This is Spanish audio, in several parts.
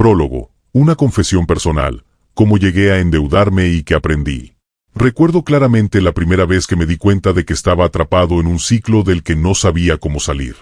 Prólogo, una confesión personal, cómo llegué a endeudarme y qué aprendí. Recuerdo claramente la primera vez que me di cuenta de que estaba atrapado en un ciclo del que no sabía cómo salir.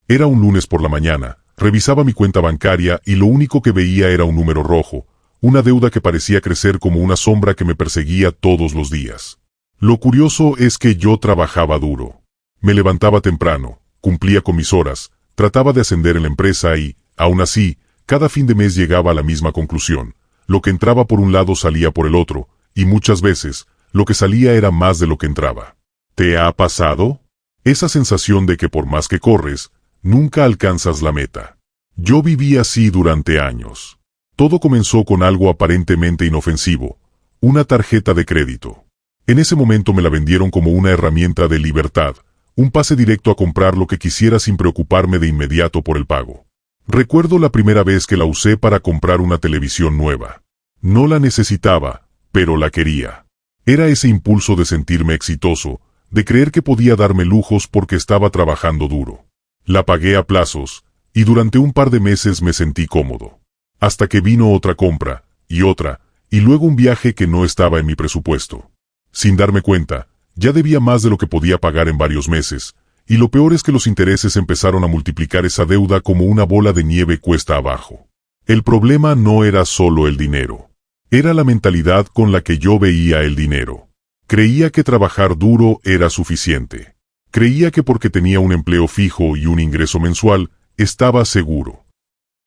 Era un lunes por la mañana, revisaba mi cuenta bancaria y lo único que veía era un número rojo, una deuda que parecía crecer como una sombra que me perseguía todos los días. Lo curioso es que yo trabajaba duro. Me levantaba temprano, cumplía con mis horas, trataba de ascender en la empresa y, aún así, cada fin de mes llegaba a la misma conclusión. Lo que entraba por un lado salía por el otro, y muchas veces, lo que salía era más de lo que entraba. ¿Te ha pasado? Esa sensación de que por más que corres, nunca alcanzas la meta. Yo viví así durante años. Todo comenzó con algo aparentemente inofensivo, una tarjeta de crédito. En ese momento me la vendieron como una herramienta de libertad, un pase directo a comprar lo que quisiera sin preocuparme de inmediato por el pago. Recuerdo la primera vez que la usé para comprar una televisión nueva. No la necesitaba, pero la quería. Era ese impulso de sentirme exitoso, de creer que podía darme lujos porque estaba trabajando duro. La pagué a plazos, y durante un par de meses me sentí cómodo. Hasta que vino otra compra, y luego un viaje que no estaba en mi presupuesto. Sin darme cuenta, ya debía más de lo que podía pagar en varios meses, y lo peor es que los intereses empezaron a multiplicar esa deuda como una bola de nieve cuesta abajo. El problema no era solo el dinero. Era la mentalidad con la que yo veía el dinero. Creía que trabajar duro era suficiente. Creía que porque tenía un empleo fijo y un ingreso mensual, estaba seguro.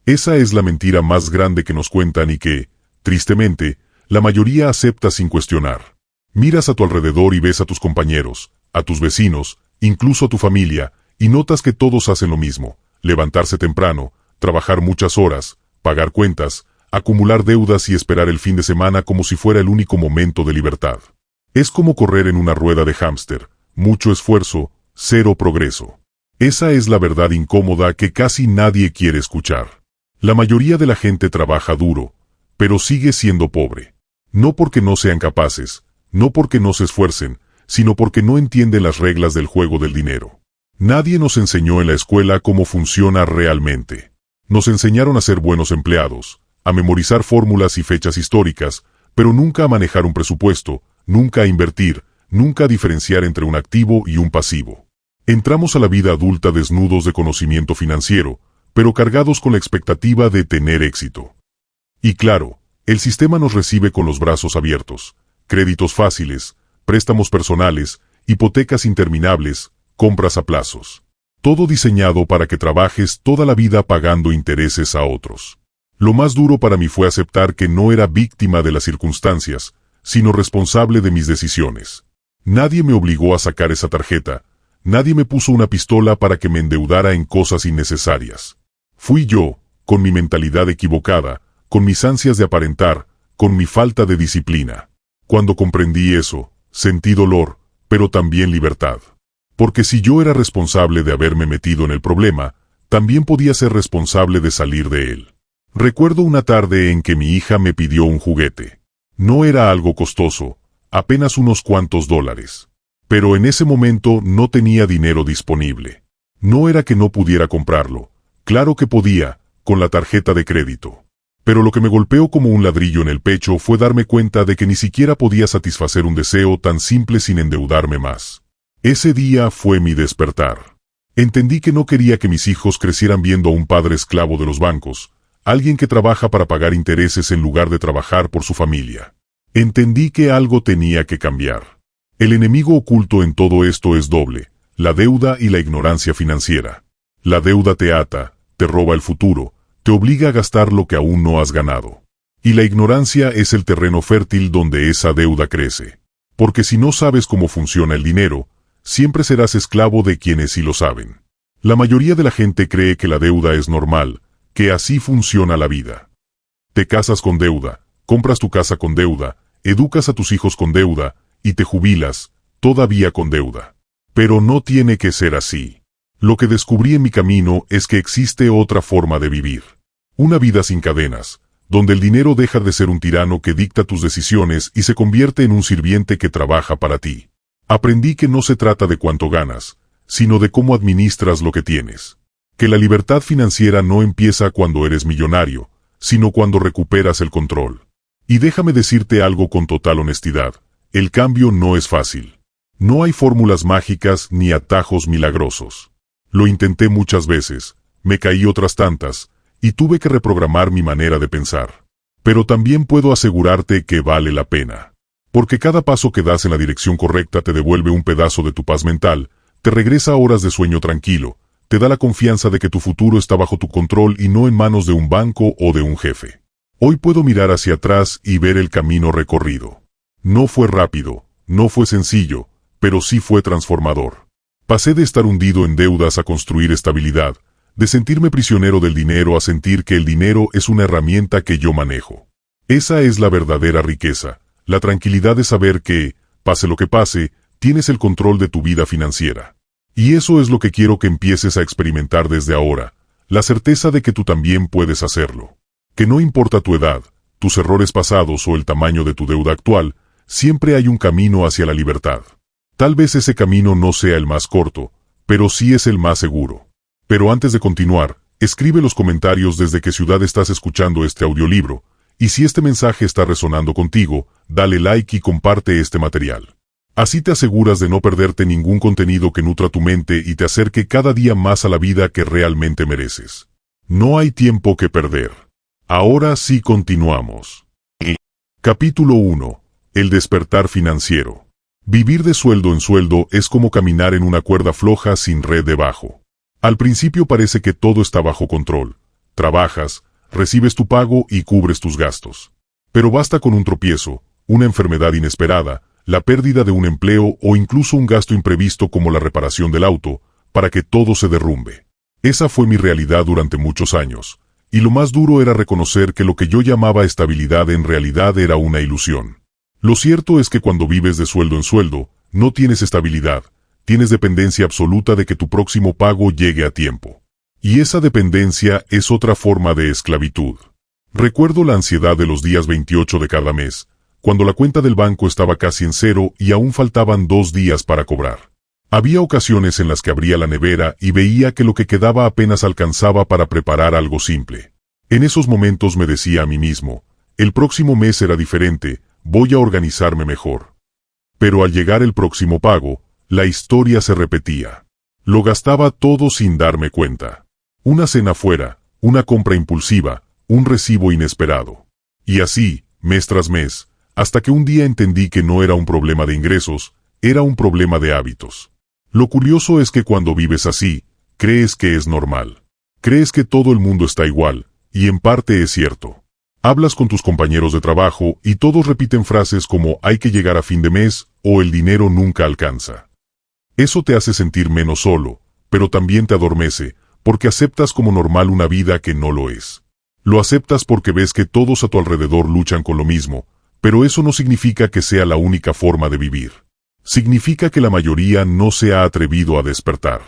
Esa es la mentira más grande que nos cuentan y que, tristemente, la mayoría acepta sin cuestionar. Miras a tu alrededor y ves a tus compañeros, a tus vecinos, incluso a tu familia, y notas que todos hacen lo mismo: levantarse temprano, trabajar muchas horas, pagar cuentas, acumular deudas y esperar el fin de semana como si fuera el único momento de libertad. Es como correr en una rueda de hámster, mucho esfuerzo, cero progreso. Esa es la verdad incómoda que casi nadie quiere escuchar. La mayoría de la gente trabaja duro, pero sigue siendo pobre. No porque no sean capaces, no porque no se esfuercen, sino porque no entienden las reglas del juego del dinero. Nadie nos enseñó en la escuela cómo funciona realmente. Nos enseñaron a ser buenos empleados, a memorizar fórmulas y fechas históricas, pero nunca a manejar un presupuesto, nunca a invertir, nunca a diferenciar entre un activo y un pasivo. Entramos a la vida adulta desnudos de conocimiento financiero, pero cargados con la expectativa de tener éxito. Y claro, el sistema nos recibe con los brazos abiertos: créditos fáciles, préstamos personales, hipotecas interminables, compras a plazos. Todo diseñado para que trabajes toda la vida pagando intereses a otros. Lo más duro para mí fue aceptar que no era víctima de las circunstancias, sino responsable de mis decisiones. Nadie me obligó a sacar esa tarjeta, nadie me puso una pistola para que me endeudara en cosas innecesarias. Fui yo, con mi mentalidad equivocada, con mis ansias de aparentar, con mi falta de disciplina. Cuando comprendí eso, sentí dolor, pero también libertad. Porque si yo era responsable de haberme metido en el problema, también podía ser responsable de salir de él. Recuerdo una tarde en que mi hija me pidió un juguete. No era algo costoso, apenas unos cuantos dólares. Pero en ese momento no tenía dinero disponible. No era que no pudiera comprarlo, claro que podía, con la tarjeta de crédito. Pero lo que me golpeó como un ladrillo en el pecho fue darme cuenta de que ni siquiera podía satisfacer un deseo tan simple sin endeudarme más. Ese día fue mi despertar. Entendí que no quería que mis hijos crecieran viendo a un padre esclavo de los bancos, alguien que trabaja para pagar intereses en lugar de trabajar por su familia. Entendí que algo tenía que cambiar. El enemigo oculto en todo esto es doble: la deuda y la ignorancia financiera. La deuda te ata, te roba el futuro, te obliga a gastar lo que aún no has ganado. Y la ignorancia es el terreno fértil donde esa deuda crece. Porque si no sabes cómo funciona el dinero, siempre serás esclavo de quienes sí lo saben. La mayoría de la gente cree que la deuda es normal, que así funciona la vida. Te casas con deuda, compras tu casa con deuda, educas a tus hijos con deuda, y te jubilas, todavía con deuda. Pero no tiene que ser así. Lo que descubrí en mi camino es que existe otra forma de vivir. Una vida sin cadenas, donde el dinero deja de ser un tirano que dicta tus decisiones y se convierte en un sirviente que trabaja para ti. Aprendí que no se trata de cuánto ganas, sino de cómo administras lo que tienes. Que la libertad financiera no empieza cuando eres millonario, sino cuando recuperas el control. Y déjame decirte algo con total honestidad, el cambio no es fácil. No hay fórmulas mágicas ni atajos milagrosos. Lo intenté muchas veces, me caí otras tantas, y tuve que reprogramar mi manera de pensar. Pero también puedo asegurarte que vale la pena. Porque cada paso que das en la dirección correcta te devuelve un pedazo de tu paz mental, te regresa horas de sueño tranquilo, te da la confianza de que tu futuro está bajo tu control y no en manos de un banco o de un jefe. Hoy puedo mirar hacia atrás y ver el camino recorrido. No fue rápido, no fue sencillo, pero sí fue transformador. Pasé de estar hundido en deudas a construir estabilidad, de sentirme prisionero del dinero a sentir que el dinero es una herramienta que yo manejo. Esa es la verdadera riqueza, la tranquilidad de saber que, pase lo que pase, tienes el control de tu vida financiera. Y eso es lo que quiero que empieces a experimentar desde ahora, la certeza de que tú también puedes hacerlo. Que no importa tu edad, tus errores pasados o el tamaño de tu deuda actual, siempre hay un camino hacia la libertad. Tal vez ese camino no sea el más corto, pero sí es el más seguro. Pero antes de continuar, escribe los comentarios desde qué ciudad estás escuchando este audiolibro, y si este mensaje está resonando contigo, dale like y comparte este material. Así te aseguras de no perderte ningún contenido que nutra tu mente y te acerque cada día más a la vida que realmente mereces. No hay tiempo que perder. Ahora sí continuamos. Capítulo 1. El despertar financiero. Vivir de sueldo en sueldo es como caminar en una cuerda floja sin red debajo. Al principio parece que todo está bajo control. Trabajas, recibes tu pago y cubres tus gastos. Pero basta con un tropiezo, una enfermedad inesperada, la pérdida de un empleo o incluso un gasto imprevisto como la reparación del auto, para que todo se derrumbe. Esa fue mi realidad durante muchos años, y lo más duro era reconocer que lo que yo llamaba estabilidad en realidad era una ilusión. Lo cierto es que cuando vives de sueldo en sueldo, no tienes estabilidad, tienes dependencia absoluta de que tu próximo pago llegue a tiempo. Y esa dependencia es otra forma de esclavitud. Recuerdo la ansiedad de los días 28 de cada mes, cuando la cuenta del banco estaba casi en cero y aún faltaban 2 días para cobrar. Había ocasiones en las que abría la nevera y veía que lo que quedaba apenas alcanzaba para preparar algo simple. En esos momentos me decía a mí mismo, el próximo mes será diferente, voy a organizarme mejor. Pero al llegar el próximo pago, la historia se repetía. Lo gastaba todo sin darme cuenta. Una cena fuera, una compra impulsiva, un recibo inesperado. Y así, mes tras mes, hasta que un día entendí que no era un problema de ingresos, era un problema de hábitos. Lo curioso es que cuando vives así, crees que es normal. Crees que todo el mundo está igual, y en parte es cierto. Hablas con tus compañeros de trabajo y todos repiten frases como hay que llegar a fin de mes o el dinero nunca alcanza. Eso te hace sentir menos solo, pero también te adormece, porque aceptas como normal una vida que no lo es. Lo aceptas porque ves que todos a tu alrededor luchan con lo mismo, pero eso no significa que sea la única forma de vivir. Significa que la mayoría no se ha atrevido a despertar.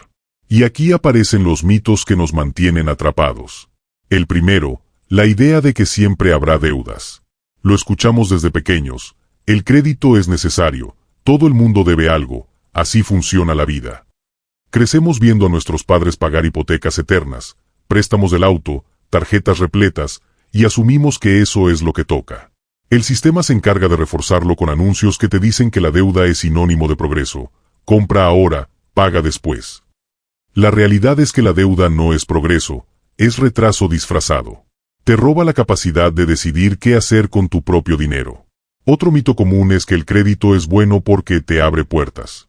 Y aquí aparecen los mitos que nos mantienen atrapados. El primero, la idea de que siempre habrá deudas. Lo escuchamos desde pequeños. El crédito es necesario, todo el mundo debe algo, así funciona la vida. Crecemos viendo a nuestros padres pagar hipotecas eternas, préstamos del auto, tarjetas repletas, y asumimos que eso es lo que toca. El sistema se encarga de reforzarlo con anuncios que te dicen que la deuda es sinónimo de progreso. Compra ahora, paga después. La realidad es que la deuda no es progreso, es retraso disfrazado. Te roba la capacidad de decidir qué hacer con tu propio dinero. Otro mito común es que el crédito es bueno porque te abre puertas.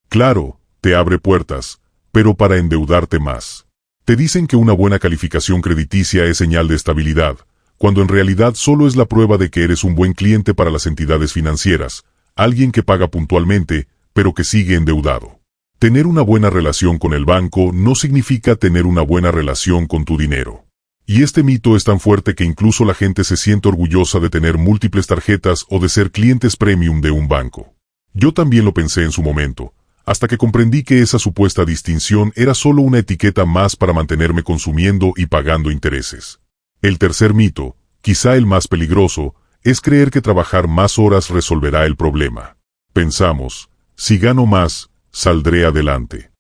Claro, te abre puertas, pero para endeudarte más. Te dicen que una buena calificación crediticia es señal de estabilidad, cuando en realidad solo es la prueba de que eres un buen cliente para las entidades financieras, alguien que paga puntualmente, pero que sigue endeudado. Tener una buena relación con el banco no significa tener una buena relación con tu dinero. Y este mito es tan fuerte que incluso la gente se siente orgullosa de tener múltiples tarjetas o de ser clientes premium de un banco. Yo también lo pensé en su momento, hasta que comprendí que esa supuesta distinción era solo una etiqueta más para mantenerme consumiendo y pagando intereses. El tercer mito, quizá el más peligroso, es creer que trabajar más horas resolverá el problema. Pensamos, si gano más, saldré adelante.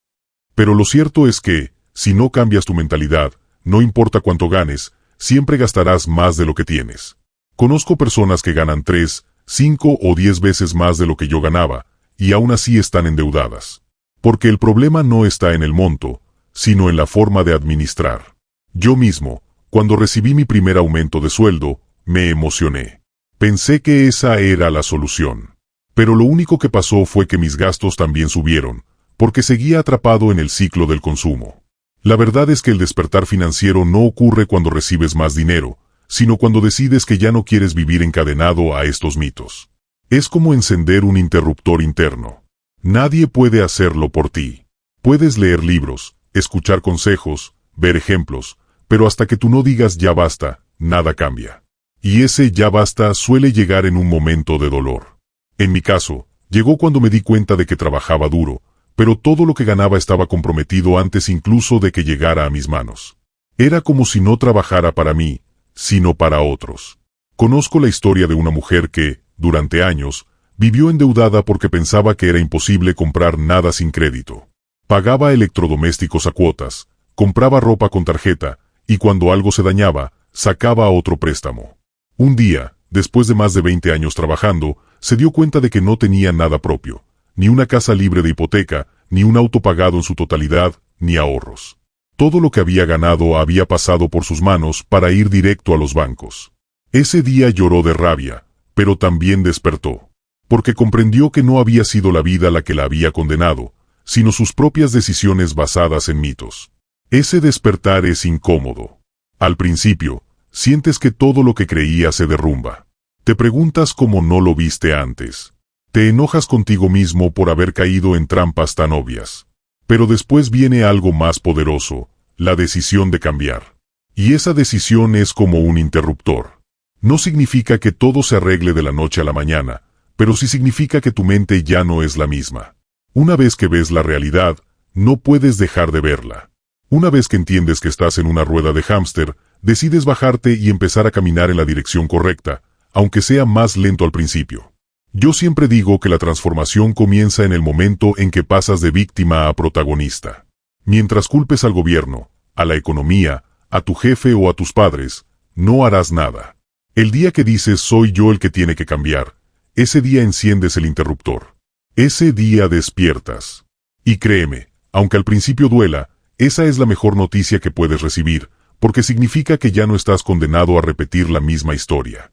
Pero lo cierto es que, si no cambias tu mentalidad, no importa cuánto ganes, siempre gastarás más de lo que tienes. Conozco personas que ganan 3, 5 o 10 veces más de lo que yo ganaba, y aún así están endeudadas. Porque el problema no está en el monto, sino en la forma de administrar. Yo mismo, cuando recibí mi primer aumento de sueldo, me emocioné. Pensé que esa era la solución. Pero lo único que pasó fue que mis gastos también subieron, porque seguía atrapado en el ciclo del consumo. La verdad es que el despertar financiero no ocurre cuando recibes más dinero, sino cuando decides que ya no quieres vivir encadenado a estos mitos. Es como encender un interruptor interno. Nadie puede hacerlo por ti. Puedes leer libros, escuchar consejos, ver ejemplos, pero hasta que tú no digas ya basta, nada cambia. Y ese ya basta suele llegar en un momento de dolor. En mi caso, llegó cuando me di cuenta de que trabajaba duro, pero todo lo que ganaba estaba comprometido antes incluso de que llegara a mis manos. Era como si no trabajara para mí, sino para otros. Conozco la historia de una mujer que, durante años, vivió endeudada porque pensaba que era imposible comprar nada sin crédito. Pagaba electrodomésticos a cuotas, compraba ropa con tarjeta, y cuando algo se dañaba, sacaba otro préstamo. Un día, después de más de 20 años trabajando, se dio cuenta de que no tenía nada propio, ni una casa libre de hipoteca, ni un auto pagado en su totalidad, ni ahorros. Todo lo que había ganado había pasado por sus manos para ir directo a los bancos. Ese día lloró de rabia, pero también despertó, porque comprendió que no había sido la vida la que la había condenado, sino sus propias decisiones basadas en mitos. Ese despertar es incómodo. Al principio, sientes que todo lo que creías se derrumba. Te preguntas cómo no lo viste antes. Te enojas contigo mismo por haber caído en trampas tan obvias. Pero después viene algo más poderoso, la decisión de cambiar. Y esa decisión es como un interruptor. No significa que todo se arregle de la noche a la mañana, pero sí significa que tu mente ya no es la misma. Una vez que ves la realidad, no puedes dejar de verla. Una vez que entiendes que estás en una rueda de hámster, decides bajarte y empezar a caminar en la dirección correcta, aunque sea más lento al principio. Yo siempre digo que la transformación comienza en el momento en que pasas de víctima a protagonista. Mientras culpes al gobierno, a la economía, a tu jefe o a tus padres, no harás nada. El día que dices soy yo el que tiene que cambiar, ese día enciendes el interruptor. Ese día despiertas. Y créeme, aunque al principio duela, esa es la mejor noticia que puedes recibir, porque significa que ya no estás condenado a repetir la misma historia.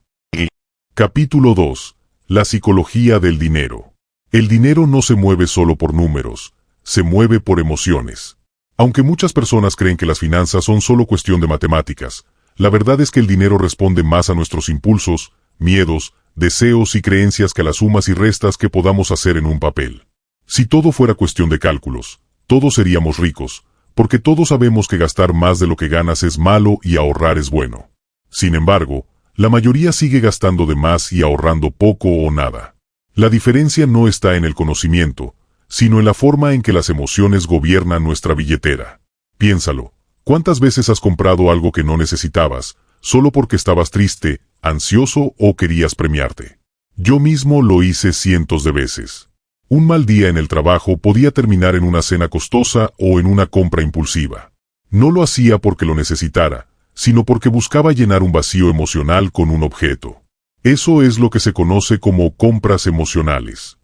Capítulo 2. La psicología del dinero. El dinero no se mueve solo por números, se mueve por emociones. Aunque muchas personas creen que las finanzas son solo cuestión de matemáticas, la verdad es que el dinero responde más a nuestros impulsos, miedos, deseos y creencias que a las sumas y restas que podamos hacer en un papel. Si todo fuera cuestión de cálculos, todos seríamos ricos, porque todos sabemos que gastar más de lo que ganas es malo y ahorrar es bueno. Sin embargo, la mayoría sigue gastando de más y ahorrando poco o nada. La diferencia no está en el conocimiento, sino en la forma en que las emociones gobiernan nuestra billetera. Piénsalo, ¿cuántas veces has comprado algo que no necesitabas, solo porque estabas triste, ansioso o querías premiarte? Yo mismo lo hice cientos de veces. Un mal día en el trabajo podía terminar en una cena costosa o en una compra impulsiva. No lo hacía porque lo necesitara, sino porque buscaba llenar un vacío emocional con un objeto. Eso es lo que se conoce como compras emocionales.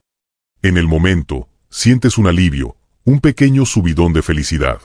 En el momento, sientes un alivio, un pequeño subidón de felicidad.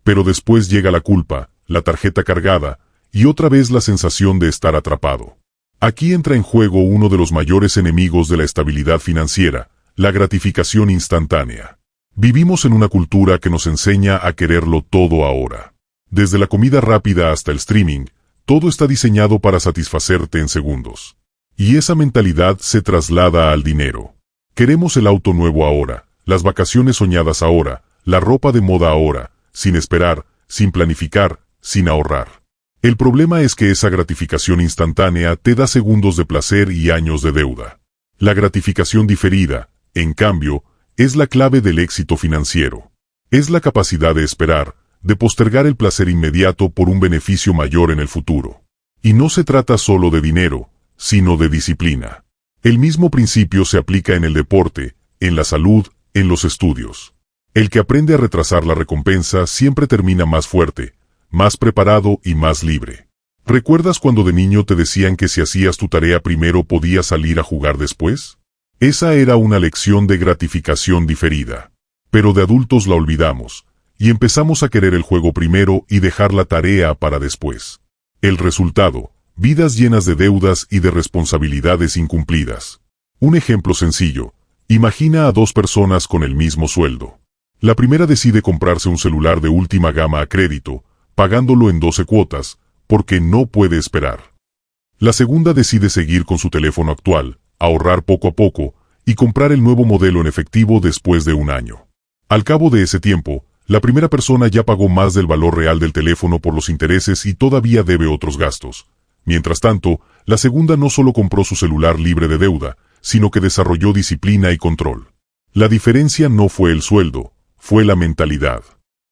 Pero después llega la culpa, la tarjeta cargada, y otra vez la sensación de estar atrapado. Aquí entra en juego uno de los mayores enemigos de la estabilidad financiera, la gratificación instantánea. Vivimos en una cultura que nos enseña a quererlo todo ahora. Desde la comida rápida hasta el streaming, todo está diseñado para satisfacerte en segundos. Y esa mentalidad se traslada al dinero. Queremos el auto nuevo ahora, las vacaciones soñadas ahora, la ropa de moda ahora, sin esperar, sin planificar, sin ahorrar. El problema es que esa gratificación instantánea te da segundos de placer y años de deuda. La gratificación diferida, en cambio, es la clave del éxito financiero. Es la capacidad de esperar, de postergar el placer inmediato por un beneficio mayor en el futuro. Y no se trata solo de dinero, sino de disciplina. El mismo principio se aplica en el deporte, en la salud, en los estudios. El que aprende a retrasar la recompensa siempre termina más fuerte, más preparado y más libre. ¿Recuerdas cuando de niño te decían que si hacías tu tarea primero podías salir a jugar después? Esa era una lección de gratificación diferida. Pero de adultos la olvidamos, y empezamos a querer el juego primero y dejar la tarea para después. El resultado, vidas llenas de deudas y de responsabilidades incumplidas. Un ejemplo sencillo, imagina a dos personas con el mismo sueldo. La primera decide comprarse un celular de última gama a crédito, pagándolo en 12 cuotas, porque no puede esperar. La segunda decide seguir con su teléfono actual, ahorrar poco a poco, y comprar el nuevo modelo en efectivo después de un año. Al cabo de ese tiempo, la primera persona ya pagó más del valor real del teléfono por los intereses y todavía debe otros gastos. Mientras tanto, la segunda no solo compró su celular libre de deuda, sino que desarrolló disciplina y control. La diferencia no fue el sueldo, fue la mentalidad.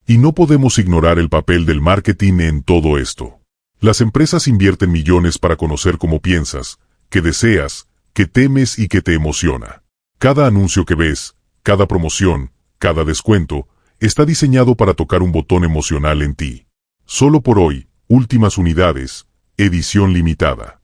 Y no podemos ignorar el papel del marketing en todo esto. Las empresas invierten millones para conocer cómo piensas, qué deseas, qué temes y qué te emociona. Cada anuncio que ves, cada promoción, cada descuento, está diseñado para tocar un botón emocional en ti. Solo por hoy, últimas unidades, edición limitada.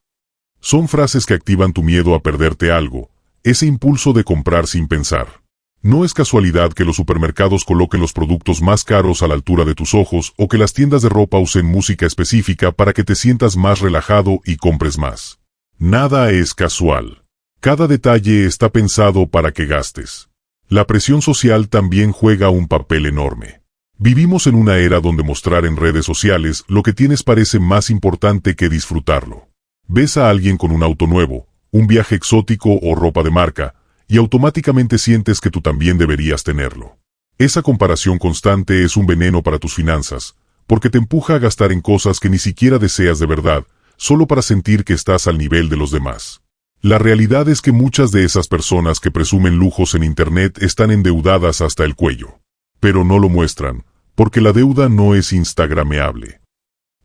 Son frases que activan tu miedo a perderte algo, ese impulso de comprar sin pensar. No es casualidad que los supermercados coloquen los productos más caros a la altura de tus ojos o que las tiendas de ropa usen música específica para que te sientas más relajado y compres más. Nada es casual. Cada detalle está pensado para que gastes. La presión social también juega un papel enorme. Vivimos en una era donde mostrar en redes sociales lo que tienes parece más importante que disfrutarlo. Ves a alguien con un auto nuevo, un viaje exótico o ropa de marca, y automáticamente sientes que tú también deberías tenerlo. Esa comparación constante es un veneno para tus finanzas, porque te empuja a gastar en cosas que ni siquiera deseas de verdad, solo para sentir que estás al nivel de los demás. La realidad es que muchas de esas personas que presumen lujos en Internet están endeudadas hasta el cuello. Pero no lo muestran, porque la deuda no es instagrameable.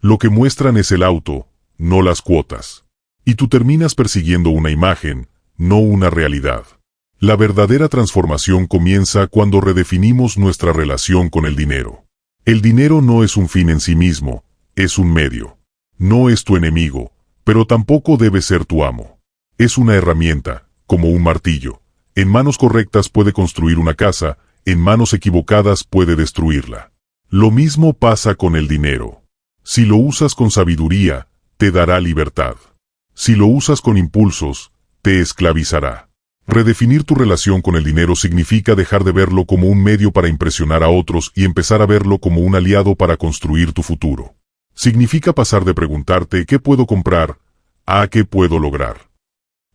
Lo que muestran es el auto, no las cuotas. Y tú terminas persiguiendo una imagen, no una realidad. La verdadera transformación comienza cuando redefinimos nuestra relación con el dinero. El dinero no es un fin en sí mismo, es un medio. No es tu enemigo, pero tampoco debe ser tu amo. Es una herramienta, como un martillo. En manos correctas puede construir una casa, en manos equivocadas puede destruirla. Lo mismo pasa con el dinero. Si lo usas con sabiduría, te dará libertad. Si lo usas con impulsos, te esclavizará. Redefinir tu relación con el dinero significa dejar de verlo como un medio para impresionar a otros y empezar a verlo como un aliado para construir tu futuro. Significa pasar de preguntarte ¿qué puedo comprar? A ¿qué puedo lograr?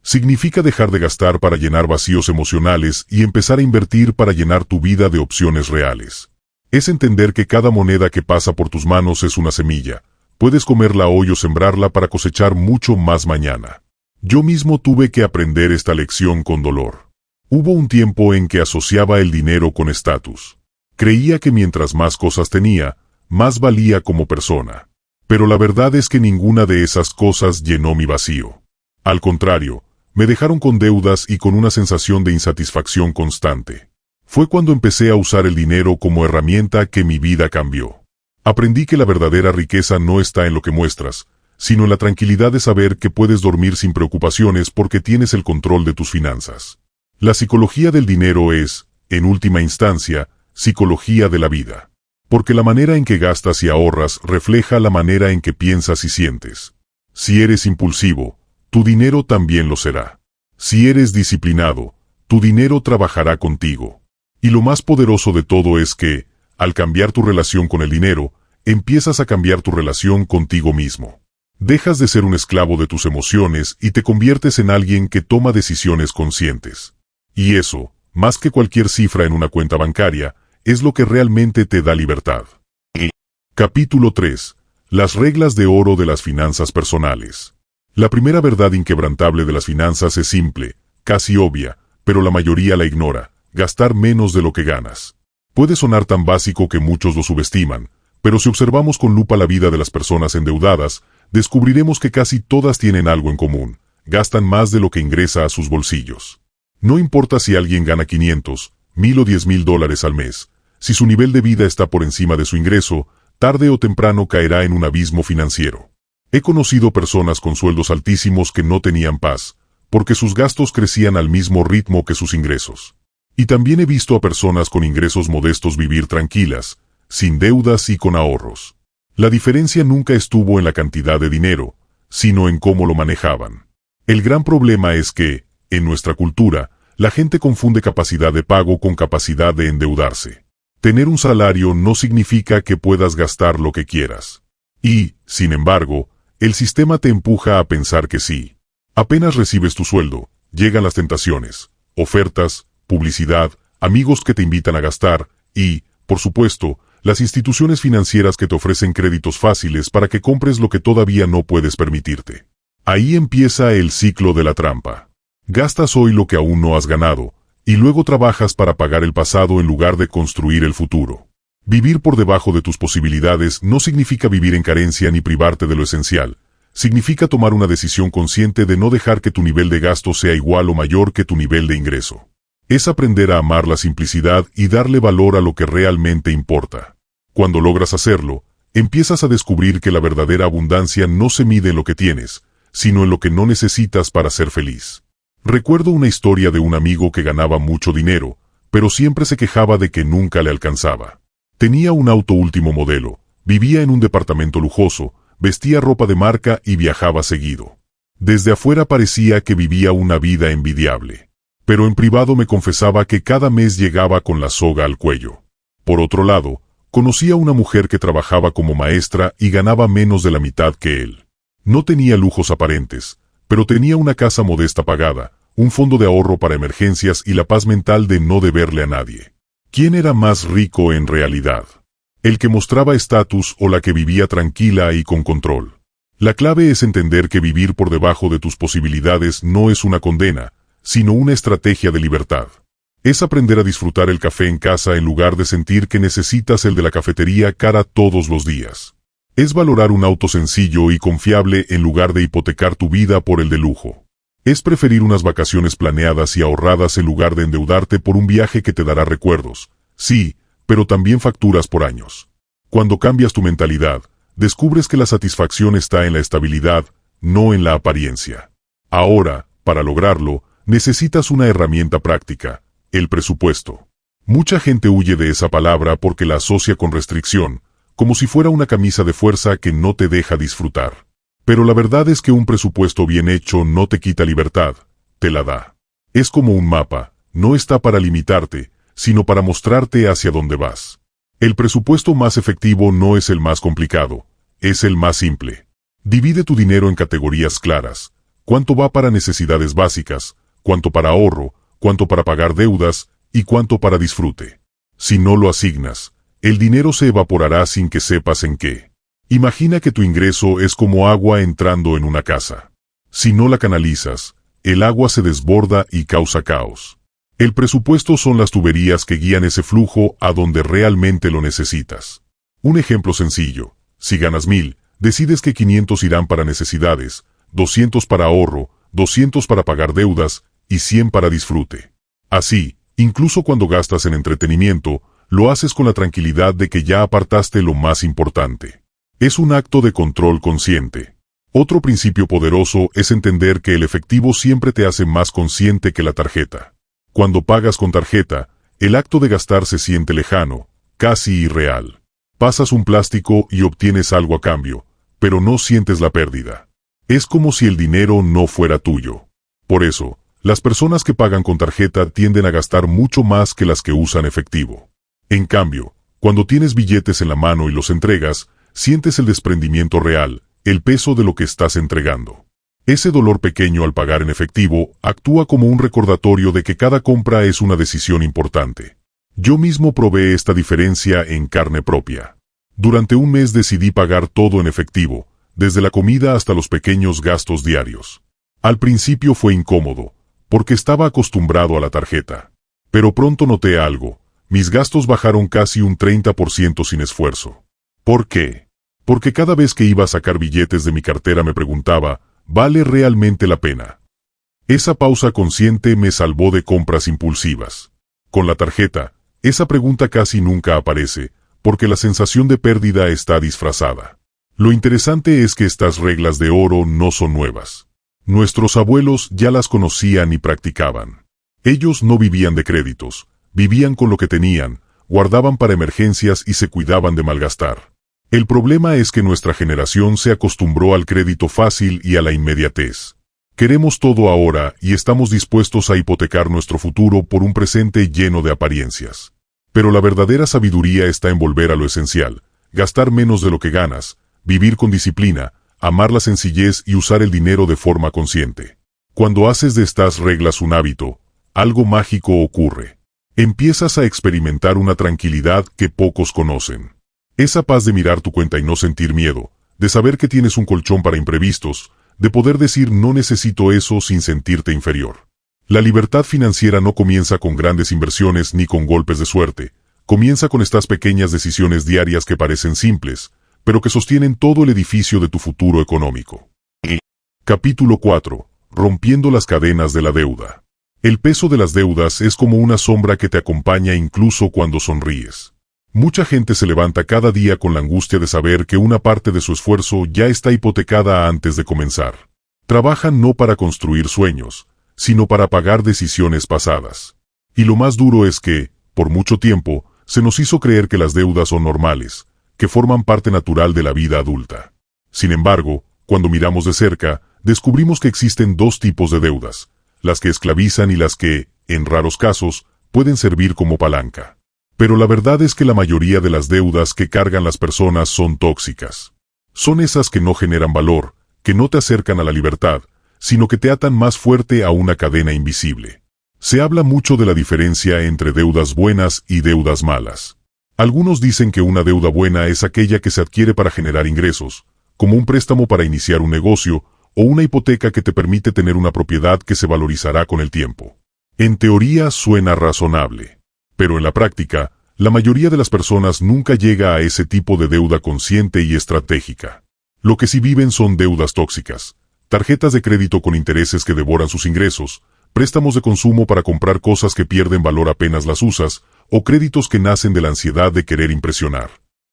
Significa dejar de gastar para llenar vacíos emocionales y empezar a invertir para llenar tu vida de opciones reales. Es entender que cada moneda que pasa por tus manos es una semilla. Puedes comerla hoy o sembrarla para cosechar mucho más mañana. Yo mismo tuve que aprender esta lección con dolor. Hubo un tiempo en que asociaba el dinero con estatus. Creía que mientras más cosas tenía, más valía como persona. Pero la verdad es que ninguna de esas cosas llenó mi vacío. Al contrario, me dejaron con deudas y con una sensación de insatisfacción constante. Fue cuando empecé a usar el dinero como herramienta que mi vida cambió. Aprendí que la verdadera riqueza no está en lo que muestras, sino en la tranquilidad de saber que puedes dormir sin preocupaciones porque tienes el control de tus finanzas. La psicología del dinero es, en última instancia, psicología de la vida. Porque la manera en que gastas y ahorras refleja la manera en que piensas y sientes. Si eres impulsivo, tu dinero también lo será. Si eres disciplinado, tu dinero trabajará contigo. Y lo más poderoso de todo es que, al cambiar tu relación con el dinero, empiezas a cambiar tu relación contigo mismo. Dejas de ser un esclavo de tus emociones y te conviertes en alguien que toma decisiones conscientes. Y eso, más que cualquier cifra en una cuenta bancaria, es lo que realmente te da libertad. Capítulo 3. Las reglas de oro de las finanzas personales. La primera verdad inquebrantable de las finanzas es simple, casi obvia, pero la mayoría la ignora: gastar menos de lo que ganas. Puede sonar tan básico que muchos lo subestiman, pero si observamos con lupa la vida de las personas endeudadas, descubriremos que casi todas tienen algo en común: gastan más de lo que ingresa a sus bolsillos. No importa si alguien gana 500, 1000 o 10,000 dólares al mes, si su nivel de vida está por encima de su ingreso, tarde o temprano caerá en un abismo financiero. He conocido personas con sueldos altísimos que no tenían paz, porque sus gastos crecían al mismo ritmo que sus ingresos. Y también he visto a personas con ingresos modestos vivir tranquilas, sin deudas y con ahorros. La diferencia nunca estuvo en la cantidad de dinero, sino en cómo lo manejaban. El gran problema es que, en nuestra cultura, la gente confunde capacidad de pago con capacidad de endeudarse. Tener un salario no significa que puedas gastar lo que quieras. Y, sin embargo, el sistema te empuja a pensar que sí. Apenas recibes tu sueldo, llegan las tentaciones, ofertas, publicidad, amigos que te invitan a gastar y, por supuesto, las instituciones financieras que te ofrecen créditos fáciles para que compres lo que todavía no puedes permitirte. Ahí empieza el ciclo de la trampa. Gastas hoy lo que aún no has ganado, y luego trabajas para pagar el pasado en lugar de construir el futuro. Vivir por debajo de tus posibilidades no significa vivir en carencia ni privarte de lo esencial. Significa tomar una decisión consciente de no dejar que tu nivel de gasto sea igual o mayor que tu nivel de ingreso. Es aprender a amar la simplicidad y darle valor a lo que realmente importa. Cuando logras hacerlo, empiezas a descubrir que la verdadera abundancia no se mide en lo que tienes, sino en lo que no necesitas para ser feliz. Recuerdo una historia de un amigo que ganaba mucho dinero, pero siempre se quejaba de que nunca le alcanzaba. Tenía un auto último modelo, vivía en un departamento lujoso, vestía ropa de marca y viajaba seguido. Desde afuera parecía que vivía una vida envidiable. Pero en privado me confesaba que cada mes llegaba con la soga al cuello. Por otro lado, conocía a una mujer que trabajaba como maestra y ganaba menos de la mitad que él. No tenía lujos aparentes, pero tenía una casa modesta pagada, un fondo de ahorro para emergencias y la paz mental de no deberle a nadie. ¿Quién era más rico en realidad? ¿El que mostraba estatus o la que vivía tranquila y con control? La clave es entender que vivir por debajo de tus posibilidades no es una condena, sino una estrategia de libertad. Es aprender a disfrutar el café en casa en lugar de sentir que necesitas el de la cafetería cara todos los días. Es valorar un auto sencillo y confiable en lugar de hipotecar tu vida por el de lujo. Es preferir unas vacaciones planeadas y ahorradas en lugar de endeudarte por un viaje que te dará recuerdos, sí, pero también facturas por años. Cuando cambias tu mentalidad, descubres que la satisfacción está en la estabilidad, no en la apariencia. Ahora, para lograrlo, necesitas una herramienta práctica, el presupuesto. Mucha gente huye de esa palabra porque la asocia con restricción, como si fuera una camisa de fuerza que no te deja disfrutar. Pero la verdad es que un presupuesto bien hecho no te quita libertad, te la da. Es como un mapa, no está para limitarte, sino para mostrarte hacia dónde vas. El presupuesto más efectivo no es el más complicado, es el más simple. Divide tu dinero en categorías claras. ¿Cuánto va para necesidades básicas? ¿Cuánto para ahorro? ¿Cuánto para pagar deudas? ¿Y cuánto para disfrute? Si no lo asignas, el dinero se evaporará sin que sepas en qué. Imagina que tu ingreso es como agua entrando en una casa. Si no la canalizas, el agua se desborda y causa caos. El presupuesto son las tuberías que guían ese flujo a donde realmente lo necesitas. Un ejemplo sencillo: si ganas 1,000, decides que 500 irán para necesidades, 200 para ahorro, 200 para pagar deudas y 100 para disfrute. Así, incluso cuando gastas en entretenimiento, lo haces con la tranquilidad de que ya apartaste lo más importante. Es un acto de control consciente. Otro principio poderoso es entender que el efectivo siempre te hace más consciente que la tarjeta. Cuando pagas con tarjeta, el acto de gastar se siente lejano, casi irreal. Pasas un plástico y obtienes algo a cambio, pero no sientes la pérdida. Es como si el dinero no fuera tuyo. Por eso, las personas que pagan con tarjeta tienden a gastar mucho más que las que usan efectivo. En cambio, cuando tienes billetes en la mano y los entregas, sientes el desprendimiento real, el peso de lo que estás entregando. Ese dolor pequeño al pagar en efectivo actúa como un recordatorio de que cada compra es una decisión importante. Yo mismo probé esta diferencia en carne propia. Durante un mes decidí pagar todo en efectivo, desde la comida hasta los pequeños gastos diarios. Al principio fue incómodo, porque estaba acostumbrado a la tarjeta. Pero pronto noté algo: mis gastos bajaron casi un 30% sin esfuerzo. ¿Por qué? Porque cada vez que iba a sacar billetes de mi cartera me preguntaba, ¿vale realmente la pena? Esa pausa consciente me salvó de compras impulsivas. Con la tarjeta, esa pregunta casi nunca aparece, porque la sensación de pérdida está disfrazada. Lo interesante es que estas reglas de oro no son nuevas. Nuestros abuelos ya las conocían y practicaban. Ellos no vivían de créditos, vivían con lo que tenían, guardaban para emergencias y se cuidaban de malgastar. El problema es que nuestra generación se acostumbró al crédito fácil y a la inmediatez. Queremos todo ahora y estamos dispuestos a hipotecar nuestro futuro por un presente lleno de apariencias. Pero la verdadera sabiduría está en volver a lo esencial, gastar menos de lo que ganas, vivir con disciplina, amar la sencillez y usar el dinero de forma consciente. Cuando haces de estas reglas un hábito, algo mágico ocurre. Empiezas a experimentar una tranquilidad que pocos conocen. Esa paz de mirar tu cuenta y no sentir miedo, de saber que tienes un colchón para imprevistos, de poder decir no necesito eso sin sentirte inferior. La libertad financiera no comienza con grandes inversiones ni con golpes de suerte, comienza con estas pequeñas decisiones diarias que parecen simples, pero que sostienen todo el edificio de tu futuro económico. Capítulo 4. Rompiendo las cadenas de la deuda. El peso de las deudas es como una sombra que te acompaña incluso cuando sonríes. Mucha gente se levanta cada día con la angustia de saber que una parte de su esfuerzo ya está hipotecada antes de comenzar. Trabajan no para construir sueños, sino para pagar decisiones pasadas. Y lo más duro es que, por mucho tiempo, se nos hizo creer que las deudas son normales, que forman parte natural de la vida adulta. Sin embargo, cuando miramos de cerca, descubrimos que existen dos tipos de deudas, las que esclavizan y las que, en raros casos, pueden servir como palanca. Pero la verdad es que la mayoría de las deudas que cargan las personas son tóxicas. Son esas que no generan valor, que no te acercan a la libertad, sino que te atan más fuerte a una cadena invisible. Se habla mucho de la diferencia entre deudas buenas y deudas malas. Algunos dicen que una deuda buena es aquella que se adquiere para generar ingresos, como un préstamo para iniciar un negocio, o una hipoteca que te permite tener una propiedad que se valorizará con el tiempo. En teoría suena razonable. Pero en la práctica, la mayoría de las personas nunca llega a ese tipo de deuda consciente y estratégica. Lo que sí viven son deudas tóxicas, tarjetas de crédito con intereses que devoran sus ingresos, préstamos de consumo para comprar cosas que pierden valor apenas las usas, o créditos que nacen de la ansiedad de querer impresionar.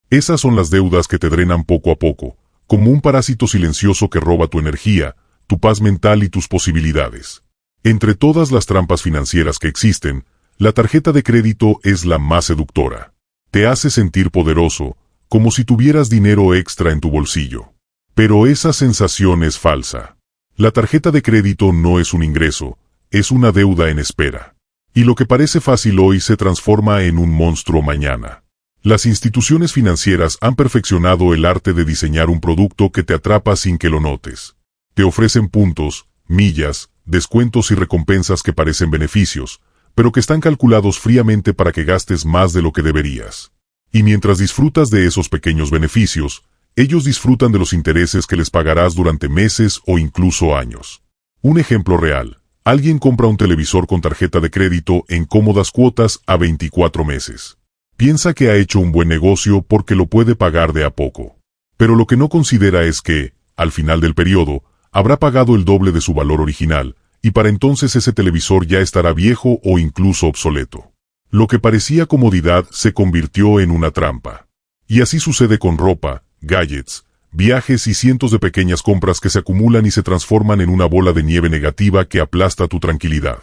Esas son las deudas que te drenan poco a poco, como un parásito silencioso que roba tu energía, tu paz mental y tus posibilidades. Entre todas las trampas financieras que existen, la tarjeta de crédito es la más seductora. Te hace sentir poderoso, como si tuvieras dinero extra en tu bolsillo. Pero esa sensación es falsa. La tarjeta de crédito no es un ingreso, es una deuda en espera. Y lo que parece fácil hoy se transforma en un monstruo mañana. Las instituciones financieras han perfeccionado el arte de diseñar un producto que te atrapa sin que lo notes. Te ofrecen puntos, millas, descuentos y recompensas que parecen beneficios, pero que están calculados fríamente para que gastes más de lo que deberías. Y mientras disfrutas de esos pequeños beneficios, ellos disfrutan de los intereses que les pagarás durante meses o incluso años. Un ejemplo real. Alguien compra un televisor con tarjeta de crédito en cómodas cuotas a 24 meses. Piensa que ha hecho un buen negocio porque lo puede pagar de a poco. Pero lo que no considera es que, al final del periodo, habrá pagado el doble de su valor original, y para entonces ese televisor ya estará viejo o incluso obsoleto. Lo que parecía comodidad se convirtió en una trampa. Y así sucede con ropa, gadgets, viajes y cientos de pequeñas compras que se acumulan y se transforman en una bola de nieve negativa que aplasta tu tranquilidad.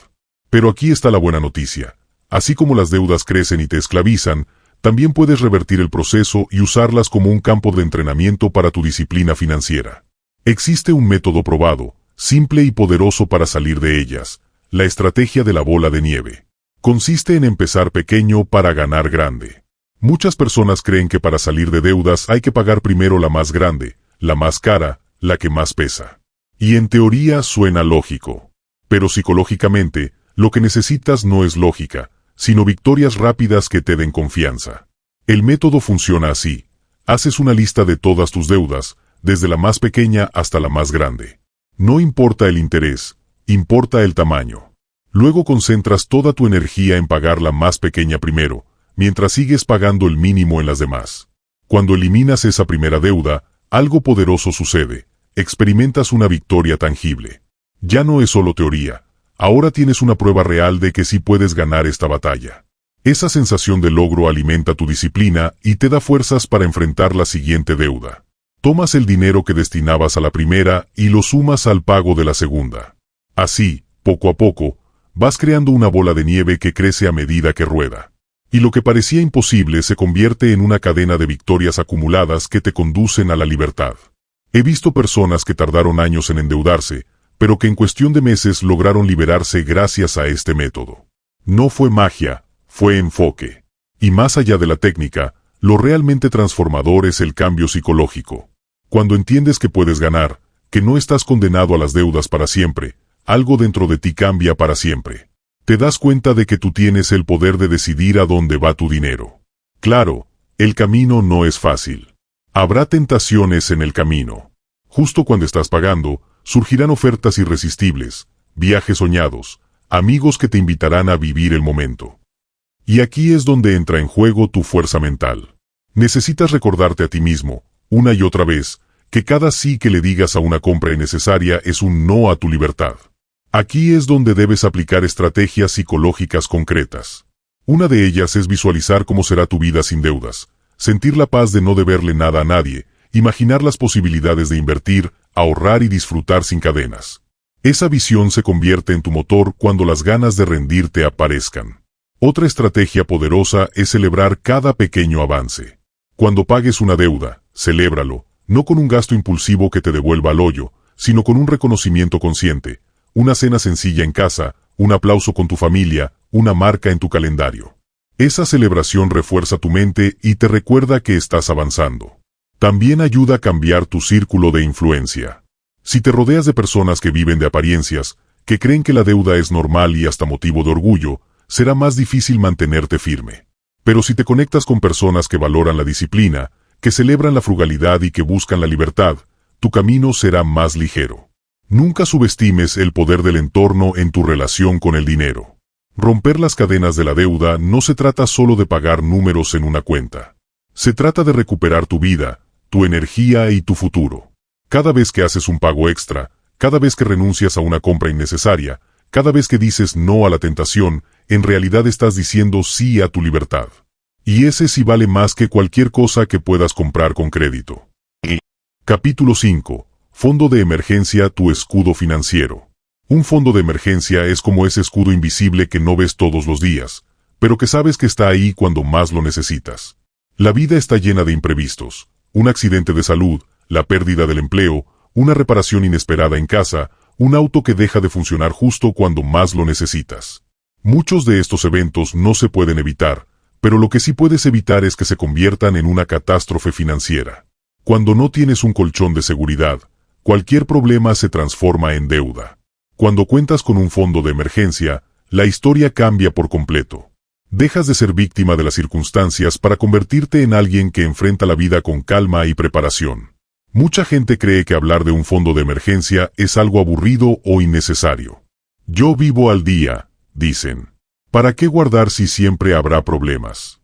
Pero aquí está la buena noticia. Así como las deudas crecen y te esclavizan, también puedes revertir el proceso y usarlas como un campo de entrenamiento para tu disciplina financiera. Existe un método probado, simple y poderoso para salir de ellas, la estrategia de la bola de nieve. Consiste en empezar pequeño para ganar grande. Muchas personas creen que para salir de deudas hay que pagar primero la más grande, la más cara, la que más pesa. Y en teoría suena lógico. Pero psicológicamente, lo que necesitas no es lógica, sino victorias rápidas que te den confianza. El método funciona así. Haces una lista de todas tus deudas, desde la más pequeña hasta la más grande. No importa el interés, importa el tamaño. Luego concentras toda tu energía en pagar la más pequeña primero, mientras sigues pagando el mínimo en las demás. Cuando eliminas esa primera deuda, algo poderoso sucede. Experimentas una victoria tangible. Ya no es solo teoría. Ahora tienes una prueba real de que sí puedes ganar esta batalla. Esa sensación de logro alimenta tu disciplina y te da fuerzas para enfrentar la siguiente deuda. Tomas el dinero que destinabas a la primera y lo sumas al pago de la segunda. Así, poco a poco, vas creando una bola de nieve que crece a medida que rueda. Y lo que parecía imposible se convierte en una cadena de victorias acumuladas que te conducen a la libertad. He visto personas que tardaron años en endeudarse, pero que en cuestión de meses lograron liberarse gracias a este método. No fue magia, fue enfoque. Y más allá de la técnica, lo realmente transformador es el cambio psicológico. Cuando entiendes que puedes ganar, que no estás condenado a las deudas para siempre, algo dentro de ti cambia para siempre. Te das cuenta de que tú tienes el poder de decidir a dónde va tu dinero. Claro, el camino no es fácil. Habrá tentaciones en el camino. Justo cuando estás pagando, surgirán ofertas irresistibles, viajes soñados, amigos que te invitarán a vivir el momento. Y aquí es donde entra en juego tu fuerza mental. Necesitas recordarte a ti mismo, una y otra vez, que cada sí que le digas a una compra innecesaria es un no a tu libertad. Aquí es donde debes aplicar estrategias psicológicas concretas. Una de ellas es visualizar cómo será tu vida sin deudas, sentir la paz de no deberle nada a nadie, imaginar las posibilidades de invertir, ahorrar y disfrutar sin cadenas. Esa visión se convierte en tu motor cuando las ganas de rendirte aparezcan. Otra estrategia poderosa es celebrar cada pequeño avance. Cuando pagues una deuda, celébralo, no con un gasto impulsivo que te devuelva al hoyo, sino con un reconocimiento consciente, una cena sencilla en casa, un aplauso con tu familia, una marca en tu calendario. Esa celebración refuerza tu mente y te recuerda que estás avanzando. También ayuda a cambiar tu círculo de influencia. Si te rodeas de personas que viven de apariencias, que creen que la deuda es normal y hasta motivo de orgullo, será más difícil mantenerte firme. Pero si te conectas con personas que valoran la disciplina, que celebran la frugalidad y que buscan la libertad, tu camino será más ligero. Nunca subestimes el poder del entorno en tu relación con el dinero. Romper las cadenas de la deuda no se trata solo de pagar números en una cuenta. Se trata de recuperar tu vida, tu energía y tu futuro. Cada vez que haces un pago extra, cada vez que renuncias a una compra innecesaria, cada vez que dices no a la tentación, en realidad estás diciendo sí a tu libertad. Y ese sí vale más que cualquier cosa que puedas comprar con crédito. Capítulo 5. Fondo de emergencia, tu escudo financiero. Un fondo de emergencia es como ese escudo invisible que no ves todos los días, pero que sabes que está ahí cuando más lo necesitas. La vida está llena de imprevistos. Un accidente de salud, la pérdida del empleo, una reparación inesperada en casa, un auto que deja de funcionar justo cuando más lo necesitas. Muchos de estos eventos no se pueden evitar, pero lo que sí puedes evitar es que se conviertan en una catástrofe financiera. Cuando no tienes un colchón de seguridad, cualquier problema se transforma en deuda. Cuando cuentas con un fondo de emergencia, la historia cambia por completo. Dejas de ser víctima de las circunstancias para convertirte en alguien que enfrenta la vida con calma y preparación. Mucha gente cree que hablar de un fondo de emergencia es algo aburrido o innecesario. Yo vivo al día, dicen. ¿Para qué guardar si siempre habrá problemas?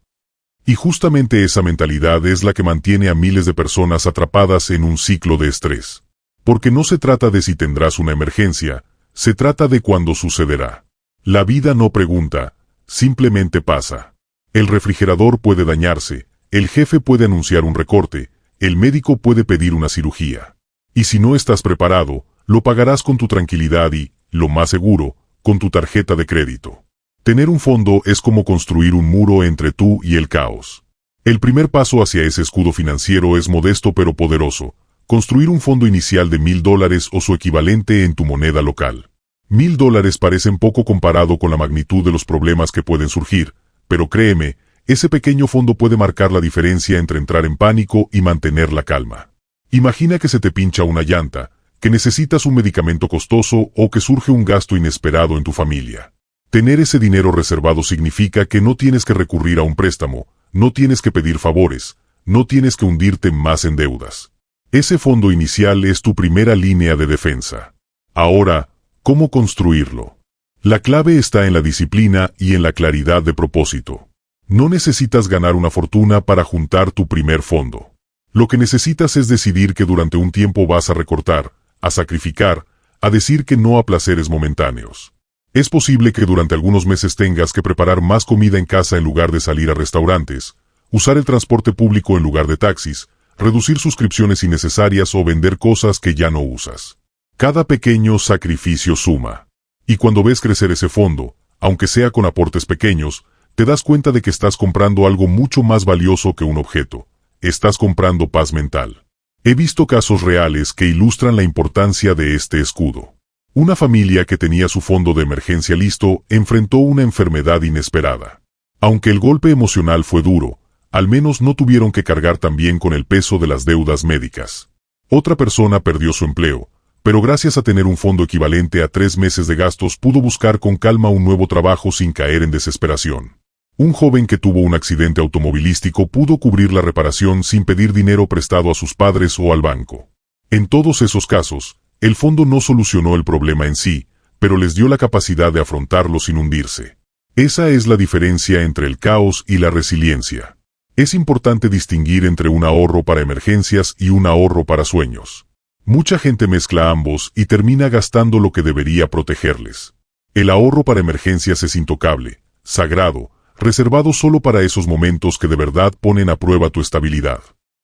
Y justamente esa mentalidad es la que mantiene a miles de personas atrapadas en un ciclo de estrés. Porque no se trata de si tendrás una emergencia, se trata de cuándo sucederá. La vida no pregunta, simplemente pasa. El refrigerador puede dañarse, el jefe puede anunciar un recorte, el médico puede pedir una cirugía. Y si no estás preparado, lo pagarás con tu tranquilidad y, lo más seguro, con tu tarjeta de crédito. Tener un fondo es como construir un muro entre tú y el caos. El primer paso hacia ese escudo financiero es modesto pero poderoso. Construir un fondo inicial de $1000 o su equivalente en tu moneda local. $1000 parecen poco comparado con la magnitud de los problemas que pueden surgir, pero créeme, ese pequeño fondo puede marcar la diferencia entre entrar en pánico y mantener la calma. Imagina que se te pincha una llanta, que necesitas un medicamento costoso o que surge un gasto inesperado en tu familia. Tener ese dinero reservado significa que no tienes que recurrir a un préstamo, no tienes que pedir favores, no tienes que hundirte más en deudas. Ese fondo inicial es tu primera línea de defensa. Ahora, ¿cómo construirlo? La clave está en la disciplina y en la claridad de propósito. No necesitas ganar una fortuna para juntar tu primer fondo. Lo que necesitas es decidir que durante un tiempo vas a recortar, a sacrificar, a decir que no a placeres momentáneos. Es posible que durante algunos meses tengas que preparar más comida en casa en lugar de salir a restaurantes, usar el transporte público en lugar de taxis, reducir suscripciones innecesarias o vender cosas que ya no usas. Cada pequeño sacrificio suma. Y cuando ves crecer ese fondo, aunque sea con aportes pequeños, te das cuenta de que estás comprando algo mucho más valioso que un objeto. Estás comprando paz mental. He visto casos reales que ilustran la importancia de este escudo. Una familia que tenía su fondo de emergencia listo enfrentó una enfermedad inesperada. Aunque el golpe emocional fue duro, al menos no tuvieron que cargar también con el peso de las deudas médicas. Otra persona perdió su empleo, pero gracias a tener un fondo equivalente a 3 meses de gastos pudo buscar con calma un nuevo trabajo sin caer en desesperación. Un joven que tuvo un accidente automovilístico pudo cubrir la reparación sin pedir dinero prestado a sus padres o al banco. En todos esos casos, el fondo no solucionó el problema en sí, pero les dio la capacidad de afrontarlo sin hundirse. Esa es la diferencia entre el caos y la resiliencia. Es importante distinguir entre un ahorro para emergencias y un ahorro para sueños. Mucha gente mezcla ambos y termina gastando lo que debería protegerles. El ahorro para emergencias es intocable, sagrado, reservado solo para esos momentos que de verdad ponen a prueba tu estabilidad.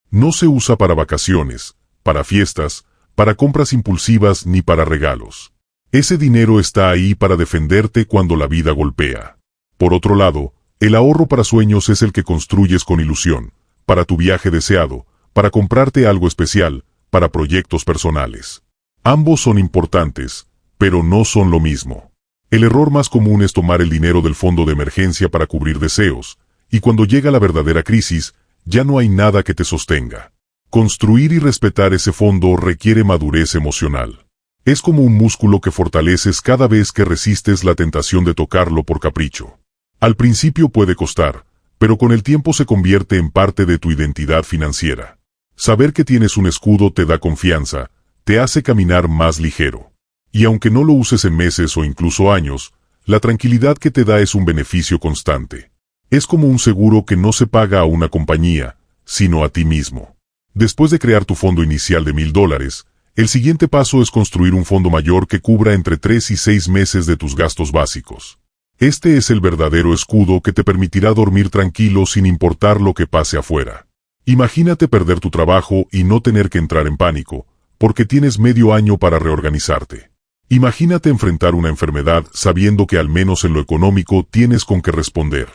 No se usa para vacaciones, para fiestas, para compras impulsivas ni para regalos. Ese dinero está ahí para defenderte cuando la vida golpea. Por otro lado, el ahorro para sueños es el que construyes con ilusión, para tu viaje deseado, para comprarte algo especial, para proyectos personales. Ambos son importantes, pero no son lo mismo. El error más común es tomar el dinero del fondo de emergencia para cubrir deseos, y cuando llega la verdadera crisis, ya no hay nada que te sostenga. Construir y respetar ese fondo requiere madurez emocional. Es como un músculo que fortaleces cada vez que resistes la tentación de tocarlo por capricho. Al principio puede costar, pero con el tiempo se convierte en parte de tu identidad financiera. Saber que tienes un escudo te da confianza, te hace caminar más ligero. Y aunque no lo uses en meses o incluso años, la tranquilidad que te da es un beneficio constante. Es como un seguro que no se paga a una compañía, sino a ti mismo. Después de crear tu fondo inicial de $1000, el siguiente paso es construir un fondo mayor que cubra entre 3 y 6 meses de tus gastos básicos. Este es el verdadero escudo que te permitirá dormir tranquilo sin importar lo que pase afuera. Imagínate perder tu trabajo y no tener que entrar en pánico, porque tienes medio año para reorganizarte. Imagínate enfrentar una enfermedad sabiendo que al menos en lo económico tienes con qué responder.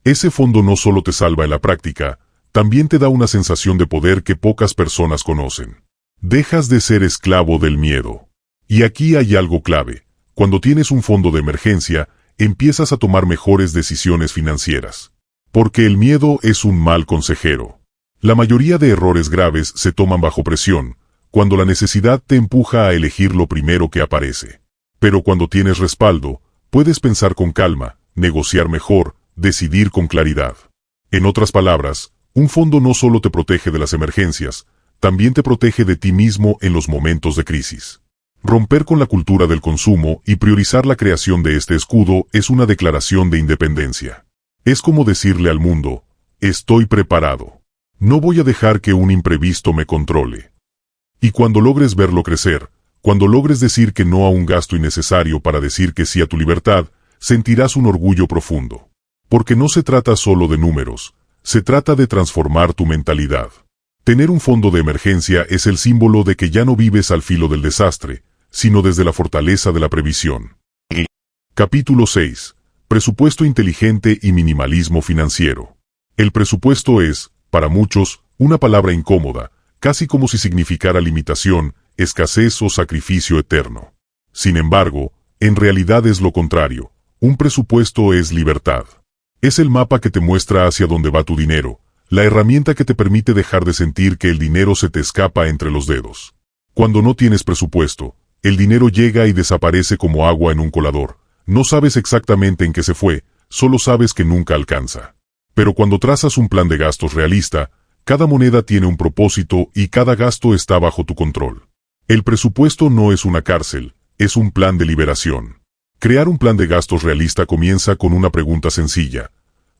Ese fondo no solo te salva en la práctica, también te da una sensación de poder que pocas personas conocen. Dejas de ser esclavo del miedo. Y aquí hay algo clave. Cuando tienes un fondo de emergencia, empiezas a tomar mejores decisiones financieras. Porque el miedo es un mal consejero. La mayoría de errores graves se toman bajo presión, cuando la necesidad te empuja a elegir lo primero que aparece. Pero cuando tienes respaldo, puedes pensar con calma, negociar mejor, decidir con claridad. En otras palabras, un fondo no solo te protege de las emergencias, también te protege de ti mismo en los momentos de crisis. Romper con la cultura del consumo y priorizar la creación de este escudo es una declaración de independencia. Es como decirle al mundo, estoy preparado. No voy a dejar que un imprevisto me controle. Y cuando logres verlo crecer, cuando logres decir que no a un gasto innecesario para decir que sí a tu libertad, sentirás un orgullo profundo. Porque no se trata solo de números, se trata de transformar tu mentalidad. Tener un fondo de emergencia es el símbolo de que ya no vives al filo del desastre, sino desde la fortaleza de la previsión. Capítulo 6. Presupuesto inteligente y minimalismo financiero. El presupuesto es, para muchos, una palabra incómoda, casi como si significara limitación, escasez o sacrificio eterno. Sin embargo, en realidad es lo contrario. Un presupuesto es libertad. Es el mapa que te muestra hacia dónde va tu dinero, la herramienta que te permite dejar de sentir que el dinero se te escapa entre los dedos. Cuando no tienes presupuesto, el dinero llega y desaparece como agua en un colador. No sabes exactamente en qué se fue, solo sabes que nunca alcanza. Pero cuando trazas un plan de gastos realista, cada moneda tiene un propósito y cada gasto está bajo tu control. El presupuesto no es una cárcel, es un plan de liberación. Crear un plan de gastos realista comienza con una pregunta sencilla.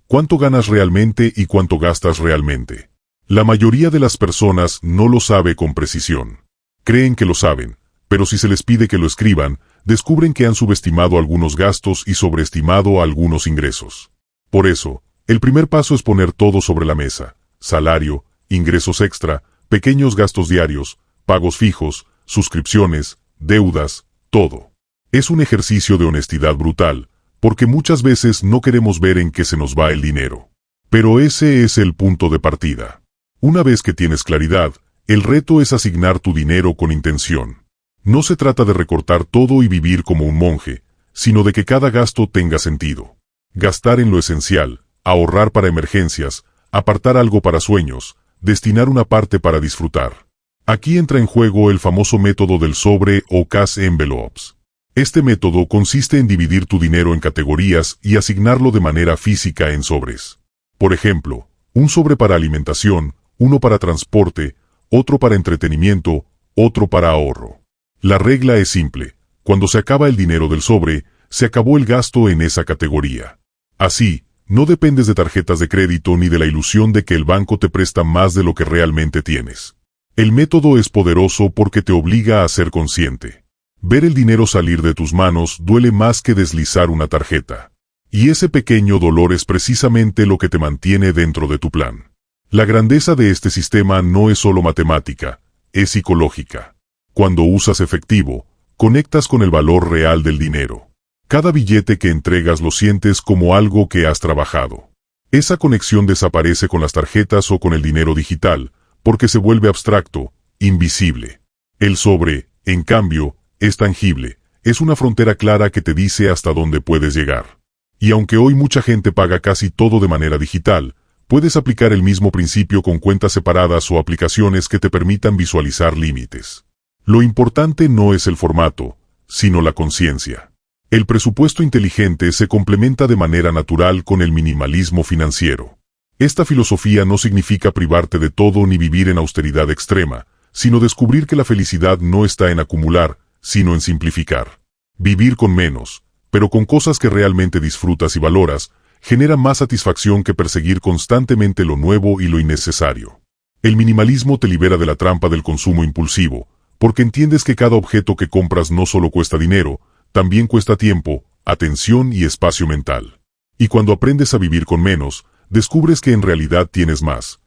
¿Cuánto ganas realmente y cuánto gastas realmente? La mayoría de las personas no lo sabe con precisión. Creen que lo saben, pero si se les pide que lo escriban, descubren que han subestimado algunos gastos y sobreestimado algunos ingresos. Por eso, el primer paso es poner todo sobre la mesa. Salario, ingresos extra, pequeños gastos diarios, pagos fijos, suscripciones, deudas, todo. Es un ejercicio de honestidad brutal, porque muchas veces no queremos ver en qué se nos va el dinero. Pero ese es el punto de partida. Una vez que tienes claridad, el reto es asignar tu dinero con intención. No se trata de recortar todo y vivir como un monje, sino de que cada gasto tenga sentido. Gastar en lo esencial, ahorrar para emergencias, apartar algo para sueños, destinar una parte para disfrutar. Aquí entra en juego el famoso método del sobre o cash envelopes. Este método consiste en dividir tu dinero en categorías y asignarlo de manera física en sobres. Por ejemplo, un sobre para alimentación, uno para transporte, otro para entretenimiento, otro para ahorro. La regla es simple: cuando se acaba el dinero del sobre, se acabó el gasto en esa categoría. Así, no dependes de tarjetas de crédito ni de la ilusión de que el banco te presta más de lo que realmente tienes. El método es poderoso porque te obliga a ser consciente. Ver el dinero salir de tus manos duele más que deslizar una tarjeta. Y ese pequeño dolor es precisamente lo que te mantiene dentro de tu plan. La grandeza de este sistema no es solo matemática, es psicológica. Cuando usas efectivo, conectas con el valor real del dinero. Cada billete que entregas lo sientes como algo que has trabajado. Esa conexión desaparece con las tarjetas o con el dinero digital, porque se vuelve abstracto, invisible. El sobre, en cambio, es tangible, es una frontera clara que te dice hasta dónde puedes llegar. Y aunque hoy mucha gente paga casi todo de manera digital, puedes aplicar el mismo principio con cuentas separadas o aplicaciones que te permitan visualizar límites. Lo importante no es el formato, sino la conciencia. El presupuesto inteligente se complementa de manera natural con el minimalismo financiero. Esta filosofía no significa privarte de todo ni vivir en austeridad extrema, sino descubrir que la felicidad no está en acumular, sino en simplificar. Vivir con menos, pero con cosas que realmente disfrutas y valoras, genera más satisfacción que perseguir constantemente lo nuevo y lo innecesario. El minimalismo te libera de la trampa del consumo impulsivo, porque entiendes que cada objeto que compras no solo cuesta dinero, también cuesta tiempo, atención y espacio mental. Y cuando aprendes a vivir con menos, descubres que en realidad tienes más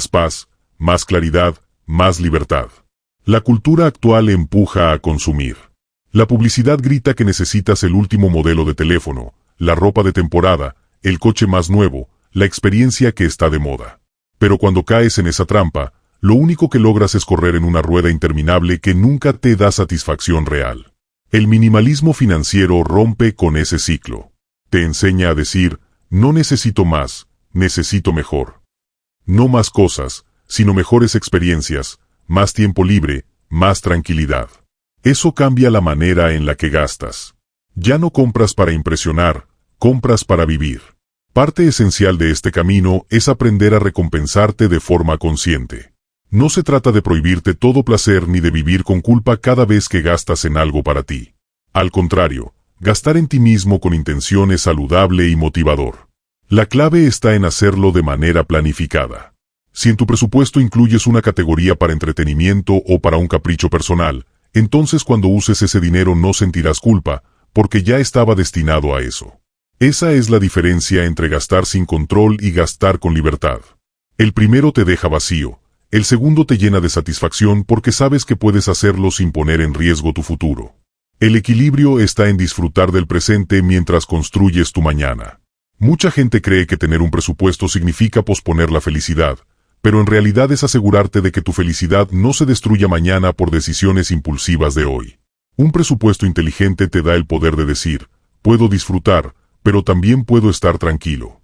paz, más claridad, más libertad. La cultura actual empuja a consumir. La publicidad grita que necesitas el último modelo de teléfono, la ropa de temporada, el coche más nuevo, la experiencia que está de moda. Pero cuando caes en esa trampa, lo único que logras es correr en una rueda interminable que nunca te da satisfacción real. El minimalismo financiero rompe con ese ciclo. Te enseña a decir: no necesito más, necesito mejor. No más cosas, sino mejores experiencias, más tiempo libre, más tranquilidad. Eso cambia la manera en la que gastas. Ya no compras para impresionar, compras para vivir. Parte esencial de este camino es aprender a recompensarte de forma consciente. No se trata de prohibirte todo placer ni de vivir con culpa cada vez que gastas en algo para ti. Al contrario, gastar en ti mismo con intención es saludable y motivador. La clave está en hacerlo de manera planificada. Si en tu presupuesto incluyes una categoría para entretenimiento o para un capricho personal, entonces cuando uses ese dinero no sentirás culpa, porque ya estaba destinado a eso. Esa es la diferencia entre gastar sin control y gastar con libertad. El primero te deja vacío, el segundo te llena de satisfacción porque sabes que puedes hacerlo sin poner en riesgo tu futuro. El equilibrio está en disfrutar del presente mientras construyes tu mañana. Mucha gente cree que tener un presupuesto significa posponer la felicidad, pero en realidad es asegurarte de que tu felicidad no se destruya mañana por decisiones impulsivas de hoy. Un presupuesto inteligente te da el poder de decir: puedo disfrutar, pero también puedo estar tranquilo.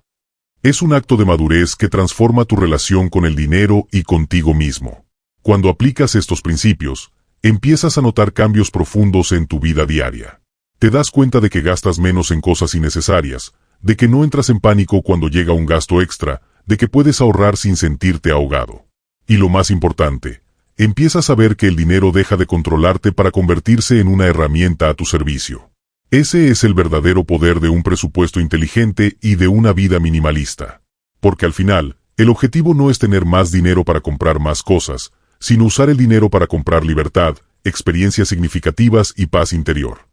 Es un acto de madurez que transforma tu relación con el dinero y contigo mismo. Cuando aplicas estos principios, empiezas a notar cambios profundos en tu vida diaria. Te das cuenta de que gastas menos en cosas innecesarias, de que no entras en pánico cuando llega un gasto extra, de que puedes ahorrar sin sentirte ahogado. Y lo más importante, empiezas a ver que el dinero deja de controlarte para convertirse en una herramienta a tu servicio. Ese es el verdadero poder de un presupuesto inteligente y de una vida minimalista. Porque al final, el objetivo no es tener más dinero para comprar más cosas, sino usar el dinero para comprar libertad, experiencias significativas y paz interior.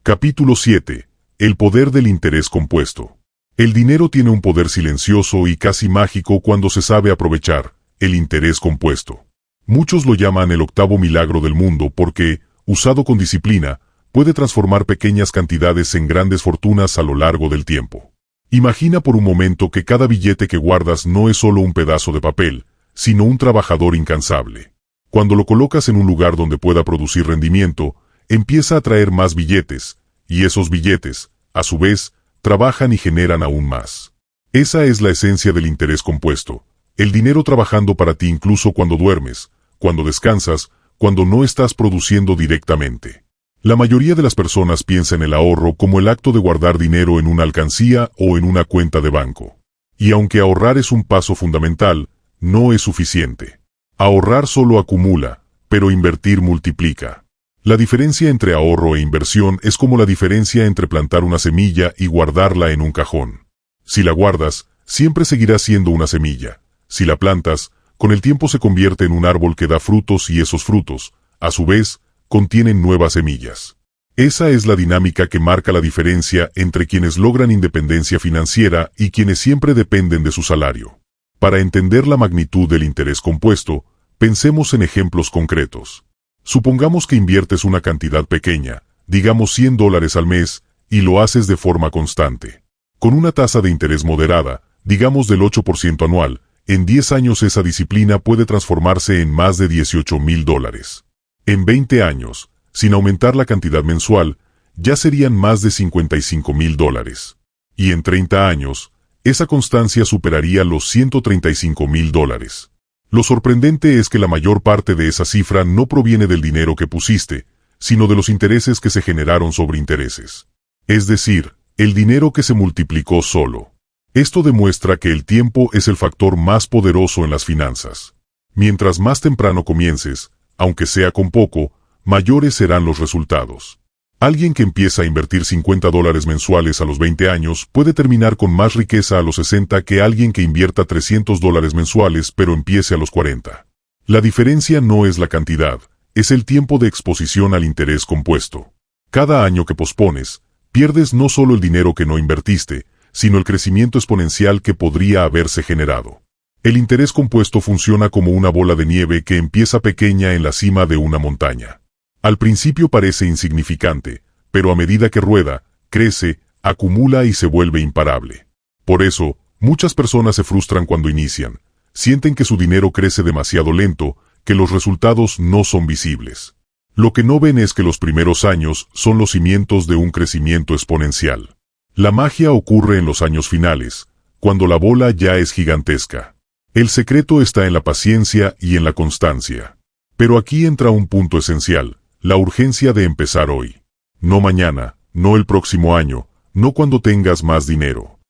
Capítulo 7. El poder del interés compuesto. El dinero tiene un poder silencioso y casi mágico cuando se sabe aprovechar, el interés compuesto. Muchos lo llaman el octavo milagro del mundo porque, usado con disciplina, puede transformar pequeñas cantidades en grandes fortunas a lo largo del tiempo. Imagina por un momento que cada billete que guardas no es solo un pedazo de papel, sino un trabajador incansable. Cuando lo colocas en un lugar donde pueda producir rendimiento, empieza a traer más billetes, y esos billetes, a su vez, trabajan y generan aún más. Esa es la esencia del interés compuesto, el dinero trabajando para ti incluso cuando duermes, cuando descansas, cuando no estás produciendo directamente. La mayoría de las personas piensa en el ahorro como el acto de guardar dinero en una alcancía o en una cuenta de banco. Y aunque ahorrar es un paso fundamental, no es suficiente. Ahorrar solo acumula, pero invertir multiplica. La diferencia entre ahorro e inversión es como la diferencia entre plantar una semilla y guardarla en un cajón. Si la guardas, siempre seguirá siendo una semilla. Si la plantas, con el tiempo se convierte en un árbol que da frutos y esos frutos, a su vez, contienen nuevas semillas. Esa es la dinámica que marca la diferencia entre quienes logran independencia financiera y quienes siempre dependen de su salario. Para entender la magnitud del interés compuesto, pensemos en ejemplos concretos. Supongamos que inviertes una cantidad pequeña, digamos $100 al mes, y lo haces de forma constante. Con una tasa de interés moderada, digamos del 8% anual, en 10 años esa disciplina puede transformarse en más de $18,000. En 20 años, sin aumentar la cantidad mensual, ya serían más de $55,000. Y en 30 años, esa constancia superaría los $135,000. Lo sorprendente es que la mayor parte de esa cifra no proviene del dinero que pusiste, sino de los intereses que se generaron sobre intereses. Es decir, el dinero que se multiplicó solo. Esto demuestra que el tiempo es el factor más poderoso en las finanzas. Mientras más temprano comiences, aunque sea con poco, mayores serán los resultados. Alguien que empieza a invertir $50 mensuales a los 20 años puede terminar con más riqueza a los 60 que alguien que invierta $300 mensuales pero empiece a los 40. La diferencia no es la cantidad, es el tiempo de exposición al interés compuesto. Cada año que pospones, pierdes no solo el dinero que no invertiste, sino el crecimiento exponencial que podría haberse generado. El interés compuesto funciona como una bola de nieve que empieza pequeña en la cima de una montaña. Al principio parece insignificante, pero a medida que rueda, crece, acumula y se vuelve imparable. Por eso, muchas personas se frustran cuando inician. Sienten que su dinero crece demasiado lento, que los resultados no son visibles. Lo que no ven es que los primeros años son los cimientos de un crecimiento exponencial. La magia ocurre en los años finales, cuando la bola ya es gigantesca. El secreto está en la paciencia y en la constancia. Pero aquí entra un punto esencial. La urgencia de empezar hoy. No mañana, no el próximo año, no cuando tengas más dinero.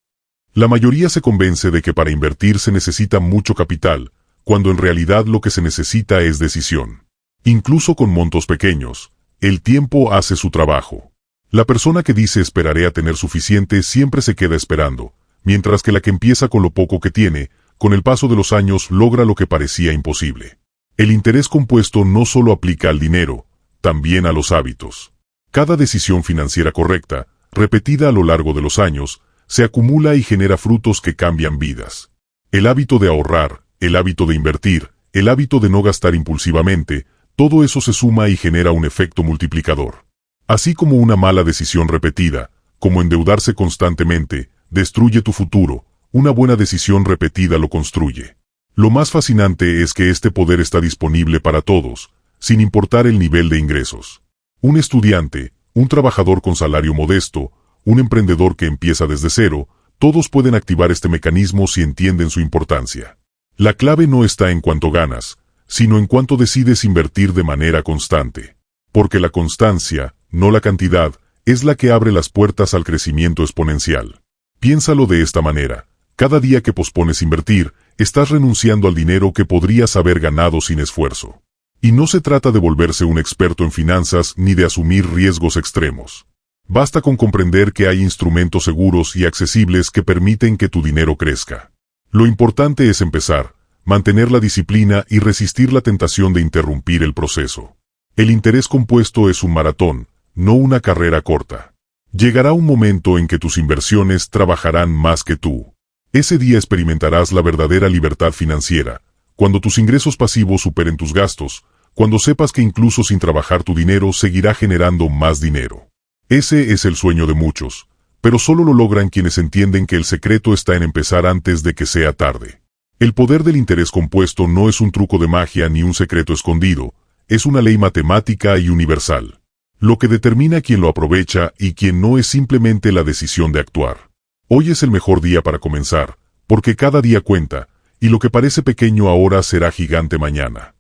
La mayoría se convence de que para invertir se necesita mucho capital, cuando en realidad lo que se necesita es decisión. Incluso con montos pequeños, el tiempo hace su trabajo. La persona que dice esperaré a tener suficiente siempre se queda esperando, mientras que la que empieza con lo poco que tiene, con el paso de los años logra lo que parecía imposible. El interés compuesto no solo aplica al dinero, también a los hábitos. Cada decisión financiera correcta, repetida a lo largo de los años, se acumula y genera frutos que cambian vidas. El hábito de ahorrar, el hábito de invertir, el hábito de no gastar impulsivamente, todo eso se suma y genera un efecto multiplicador. Así como una mala decisión repetida, como endeudarse constantemente, destruye tu futuro, una buena decisión repetida lo construye. Lo más fascinante es que este poder está disponible para todos, sin importar el nivel de ingresos. Un estudiante, un trabajador con salario modesto, un emprendedor que empieza desde cero, todos pueden activar este mecanismo si entienden su importancia. La clave no está en cuánto ganas, sino en cuánto decides invertir de manera constante. Porque la constancia, no la cantidad, es la que abre las puertas al crecimiento exponencial. Piénsalo de esta manera. Cada día que pospones invertir, estás renunciando al dinero que podrías haber ganado sin esfuerzo. Y no se trata de volverse un experto en finanzas ni de asumir riesgos extremos. Basta con comprender que hay instrumentos seguros y accesibles que permiten que tu dinero crezca. Lo importante es empezar, mantener la disciplina y resistir la tentación de interrumpir el proceso. El interés compuesto es un maratón, no una carrera corta. Llegará un momento en que tus inversiones trabajarán más que tú. Ese día experimentarás la verdadera libertad financiera, cuando tus ingresos pasivos superen tus gastos, cuando sepas que incluso sin trabajar tu dinero seguirá generando más dinero. Ese es el sueño de muchos, pero solo lo logran quienes entienden que el secreto está en empezar antes de que sea tarde. El poder del interés compuesto no es un truco de magia ni un secreto escondido, es una ley matemática y universal. Lo que determina quién lo aprovecha y quién no es simplemente la decisión de actuar. Hoy es el mejor día para comenzar, porque cada día cuenta, y lo que parece pequeño ahora será gigante mañana.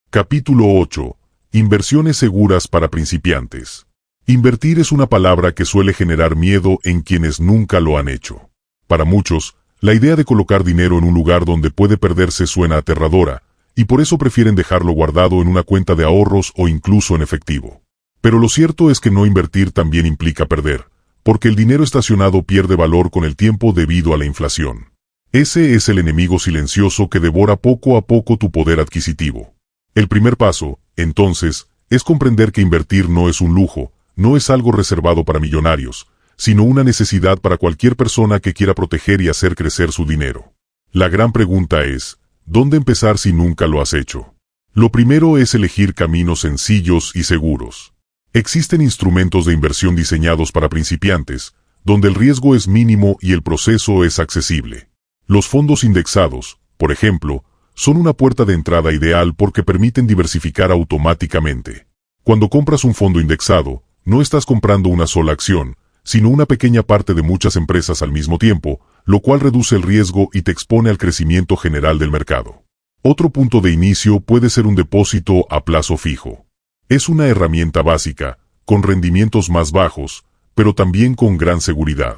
Capítulo 8. Inversiones seguras para principiantes. Invertir es una palabra que suele generar miedo en quienes nunca lo han hecho. Para muchos, la idea de colocar dinero en un lugar donde puede perderse suena aterradora, y por eso prefieren dejarlo guardado en una cuenta de ahorros o incluso en efectivo. Pero lo cierto es que no invertir también implica perder, porque el dinero estacionado pierde valor con el tiempo debido a la inflación. Ese es el enemigo silencioso que devora poco a poco tu poder adquisitivo. El primer paso, entonces, es comprender que invertir no es un lujo, no es algo reservado para millonarios, sino una necesidad para cualquier persona que quiera proteger y hacer crecer su dinero. La gran pregunta es, ¿dónde empezar si nunca lo has hecho? Lo primero es elegir caminos sencillos y seguros. Existen instrumentos de inversión diseñados para principiantes, donde el riesgo es mínimo y el proceso es accesible. Los fondos indexados, por ejemplo, son una puerta de entrada ideal porque permiten diversificar automáticamente. Cuando compras un fondo indexado, no estás comprando una sola acción, sino una pequeña parte de muchas empresas al mismo tiempo, lo cual reduce el riesgo y te expone al crecimiento general del mercado. Otro punto de inicio puede ser un depósito a plazo fijo. Es una herramienta básica, con rendimientos más bajos, pero también con gran seguridad.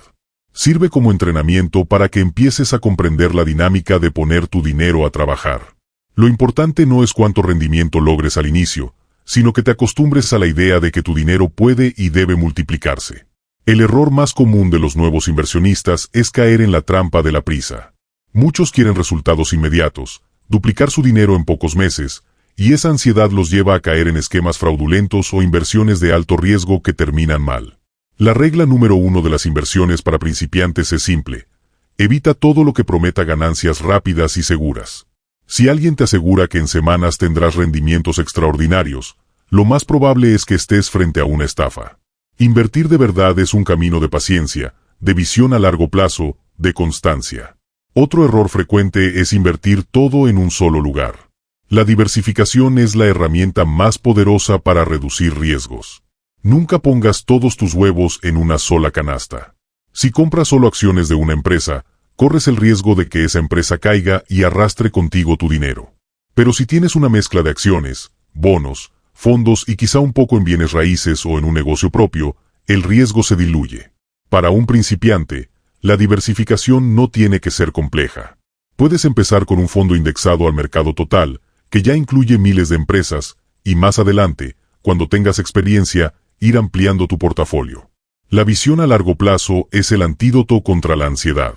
Sirve como entrenamiento para que empieces a comprender la dinámica de poner tu dinero a trabajar. Lo importante no es cuánto rendimiento logres al inicio, sino que te acostumbres a la idea de que tu dinero puede y debe multiplicarse. El error más común de los nuevos inversionistas es caer en la trampa de la prisa. Muchos quieren resultados inmediatos, duplicar su dinero en pocos meses, y esa ansiedad los lleva a caer en esquemas fraudulentos o inversiones de alto riesgo que terminan mal. La regla número 1 de las inversiones para principiantes es simple. Evita todo lo que prometa ganancias rápidas y seguras. Si alguien te asegura que en semanas tendrás rendimientos extraordinarios, lo más probable es que estés frente a una estafa. Invertir de verdad es un camino de paciencia, de visión a largo plazo, de constancia. Otro error frecuente es invertir todo en un solo lugar. La diversificación es la herramienta más poderosa para reducir riesgos. Nunca pongas todos tus huevos en una sola canasta. Si compras solo acciones de una empresa, corres el riesgo de que esa empresa caiga y arrastre contigo tu dinero. Pero si tienes una mezcla de acciones, bonos, fondos y quizá un poco en bienes raíces o en un negocio propio, el riesgo se diluye. Para un principiante, la diversificación no tiene que ser compleja. Puedes empezar con un fondo indexado al mercado total, que ya incluye miles de empresas, y más adelante, cuando tengas experiencia, ir ampliando tu portafolio. La visión a largo plazo es el antídoto contra la ansiedad.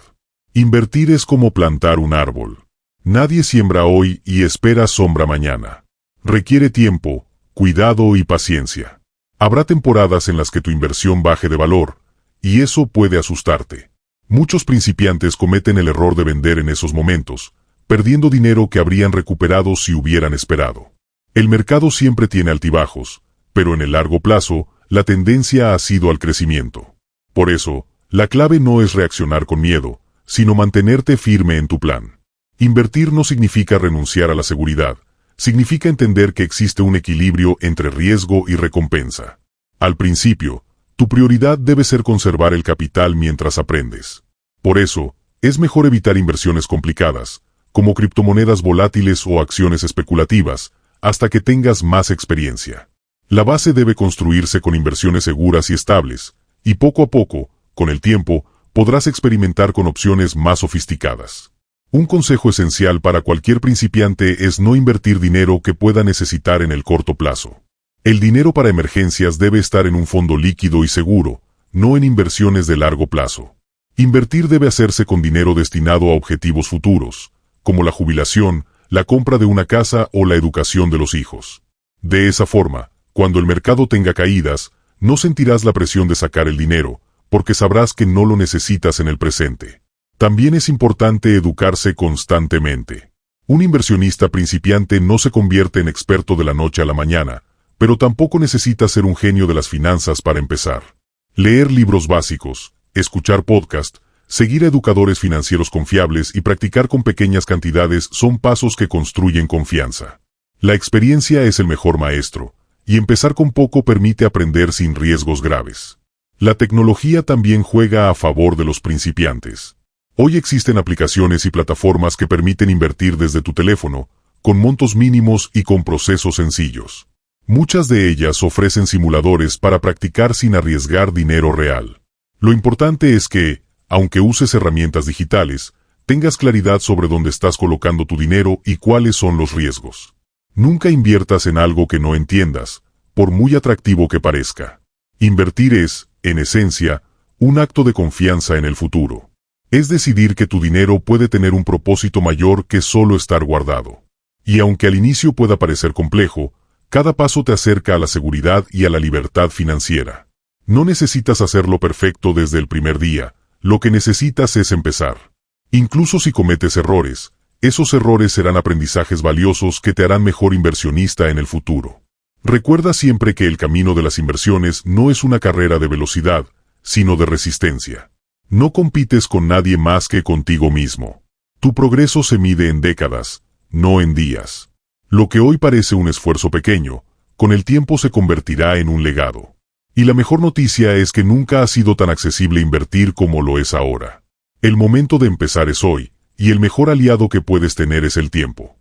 Invertir es como plantar un árbol. Nadie siembra hoy y espera sombra mañana. Requiere tiempo, cuidado y paciencia. Habrá temporadas en las que tu inversión baje de valor, y eso puede asustarte. Muchos principiantes cometen el error de vender en esos momentos, perdiendo dinero que habrían recuperado si hubieran esperado. El mercado siempre tiene altibajos, pero en el largo plazo, la tendencia ha sido al crecimiento. Por eso, la clave no es reaccionar con miedo, sino mantenerte firme en tu plan. Invertir no significa renunciar a la seguridad, significa entender que existe un equilibrio entre riesgo y recompensa. Al principio, tu prioridad debe ser conservar el capital mientras aprendes. Por eso, es mejor evitar inversiones complicadas, como criptomonedas volátiles o acciones especulativas, hasta que tengas más experiencia. La base debe construirse con inversiones seguras y estables, y poco a poco, con el tiempo, podrás experimentar con opciones más sofisticadas. Un consejo esencial para cualquier principiante es no invertir dinero que pueda necesitar en el corto plazo. El dinero para emergencias debe estar en un fondo líquido y seguro, no en inversiones de largo plazo. Invertir debe hacerse con dinero destinado a objetivos futuros, como la jubilación, la compra de una casa o la educación de los hijos. De esa forma, cuando el mercado tenga caídas, no sentirás la presión de sacar el dinero, porque sabrás que no lo necesitas en el presente. También es importante educarse constantemente. Un inversionista principiante no se convierte en experto de la noche a la mañana, pero tampoco necesita ser un genio de las finanzas para empezar. Leer libros básicos, escuchar podcast, seguir a educadores financieros confiables y practicar con pequeñas cantidades son pasos que construyen confianza. La experiencia es el mejor maestro, y empezar con poco permite aprender sin riesgos graves. La tecnología también juega a favor de los principiantes. Hoy existen aplicaciones y plataformas que permiten invertir desde tu teléfono, con montos mínimos y con procesos sencillos. Muchas de ellas ofrecen simuladores para practicar sin arriesgar dinero real. Lo importante es que, aunque uses herramientas digitales, tengas claridad sobre dónde estás colocando tu dinero y cuáles son los riesgos. Nunca inviertas en algo que no entiendas, por muy atractivo que parezca. Invertir es, en esencia, un acto de confianza en el futuro. Es decidir que tu dinero puede tener un propósito mayor que solo estar guardado. Y aunque al inicio pueda parecer complejo, cada paso te acerca a la seguridad y a la libertad financiera. No necesitas hacerlo perfecto desde el primer día, lo que necesitas es empezar. Incluso si cometes errores, esos errores serán aprendizajes valiosos que te harán mejor inversionista en el futuro. Recuerda siempre que el camino de las inversiones no es una carrera de velocidad, sino de resistencia. No compites con nadie más que contigo mismo. Tu progreso se mide en décadas, no en días. Lo que hoy parece un esfuerzo pequeño, con el tiempo se convertirá en un legado. Y la mejor noticia es que nunca ha sido tan accesible invertir como lo es ahora. El momento de empezar es hoy, y el mejor aliado que puedes tener es el tiempo.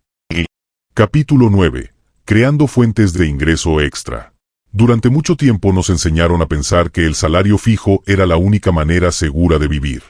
Capítulo 9. Creando fuentes de ingreso extra. Durante mucho tiempo nos enseñaron a pensar que el salario fijo era la única manera segura de vivir.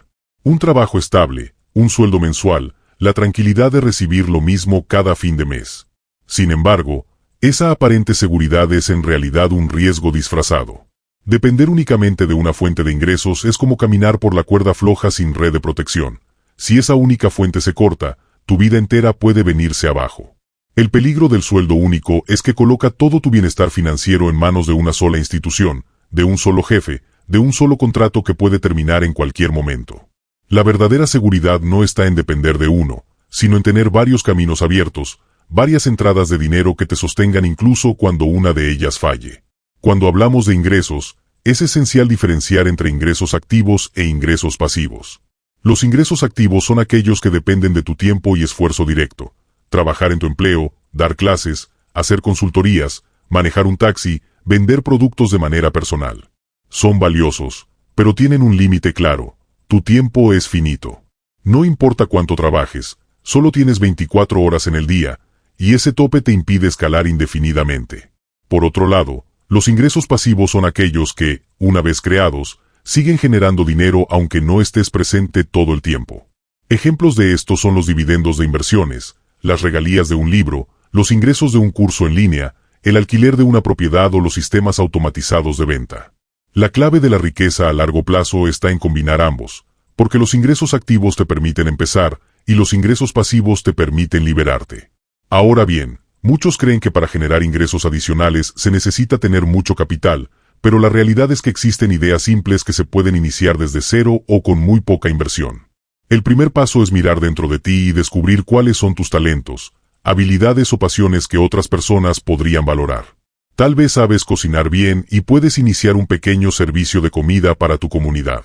Un trabajo estable, un sueldo mensual, la tranquilidad de recibir lo mismo cada fin de mes. Sin embargo, esa aparente seguridad es en realidad un riesgo disfrazado. Depender únicamente de una fuente de ingresos es como caminar por la cuerda floja sin red de protección. Si esa única fuente se corta, tu vida entera puede venirse abajo. El peligro del sueldo único es que coloca todo tu bienestar financiero en manos de una sola institución, de un solo jefe, de un solo contrato que puede terminar en cualquier momento. La verdadera seguridad no está en depender de uno, sino en tener varios caminos abiertos, varias entradas de dinero que te sostengan incluso cuando una de ellas falle. Cuando hablamos de ingresos, es esencial diferenciar entre ingresos activos e ingresos pasivos. Los ingresos activos son aquellos que dependen de tu tiempo y esfuerzo directo. Trabajar en tu empleo, dar clases, hacer consultorías, manejar un taxi, vender productos de manera personal. Son valiosos, pero tienen un límite claro. Tu tiempo es finito. No importa cuánto trabajes, solo tienes 24 horas en el día, y ese tope te impide escalar indefinidamente. Por otro lado, los ingresos pasivos son aquellos que, una vez creados, siguen generando dinero aunque no estés presente todo el tiempo. Ejemplos de estos son los dividendos de inversiones, las regalías de un libro, los ingresos de un curso en línea, el alquiler de una propiedad o los sistemas automatizados de venta. La clave de la riqueza a largo plazo está en combinar ambos, porque los ingresos activos te permiten empezar y los ingresos pasivos te permiten liberarte. Ahora bien, muchos creen que para generar ingresos adicionales se necesita tener mucho capital, pero la realidad es que existen ideas simples que se pueden iniciar desde cero o con muy poca inversión. El primer paso es mirar dentro de ti y descubrir cuáles son tus talentos, habilidades o pasiones que otras personas podrían valorar. Tal vez sabes cocinar bien y puedes iniciar un pequeño servicio de comida para tu comunidad.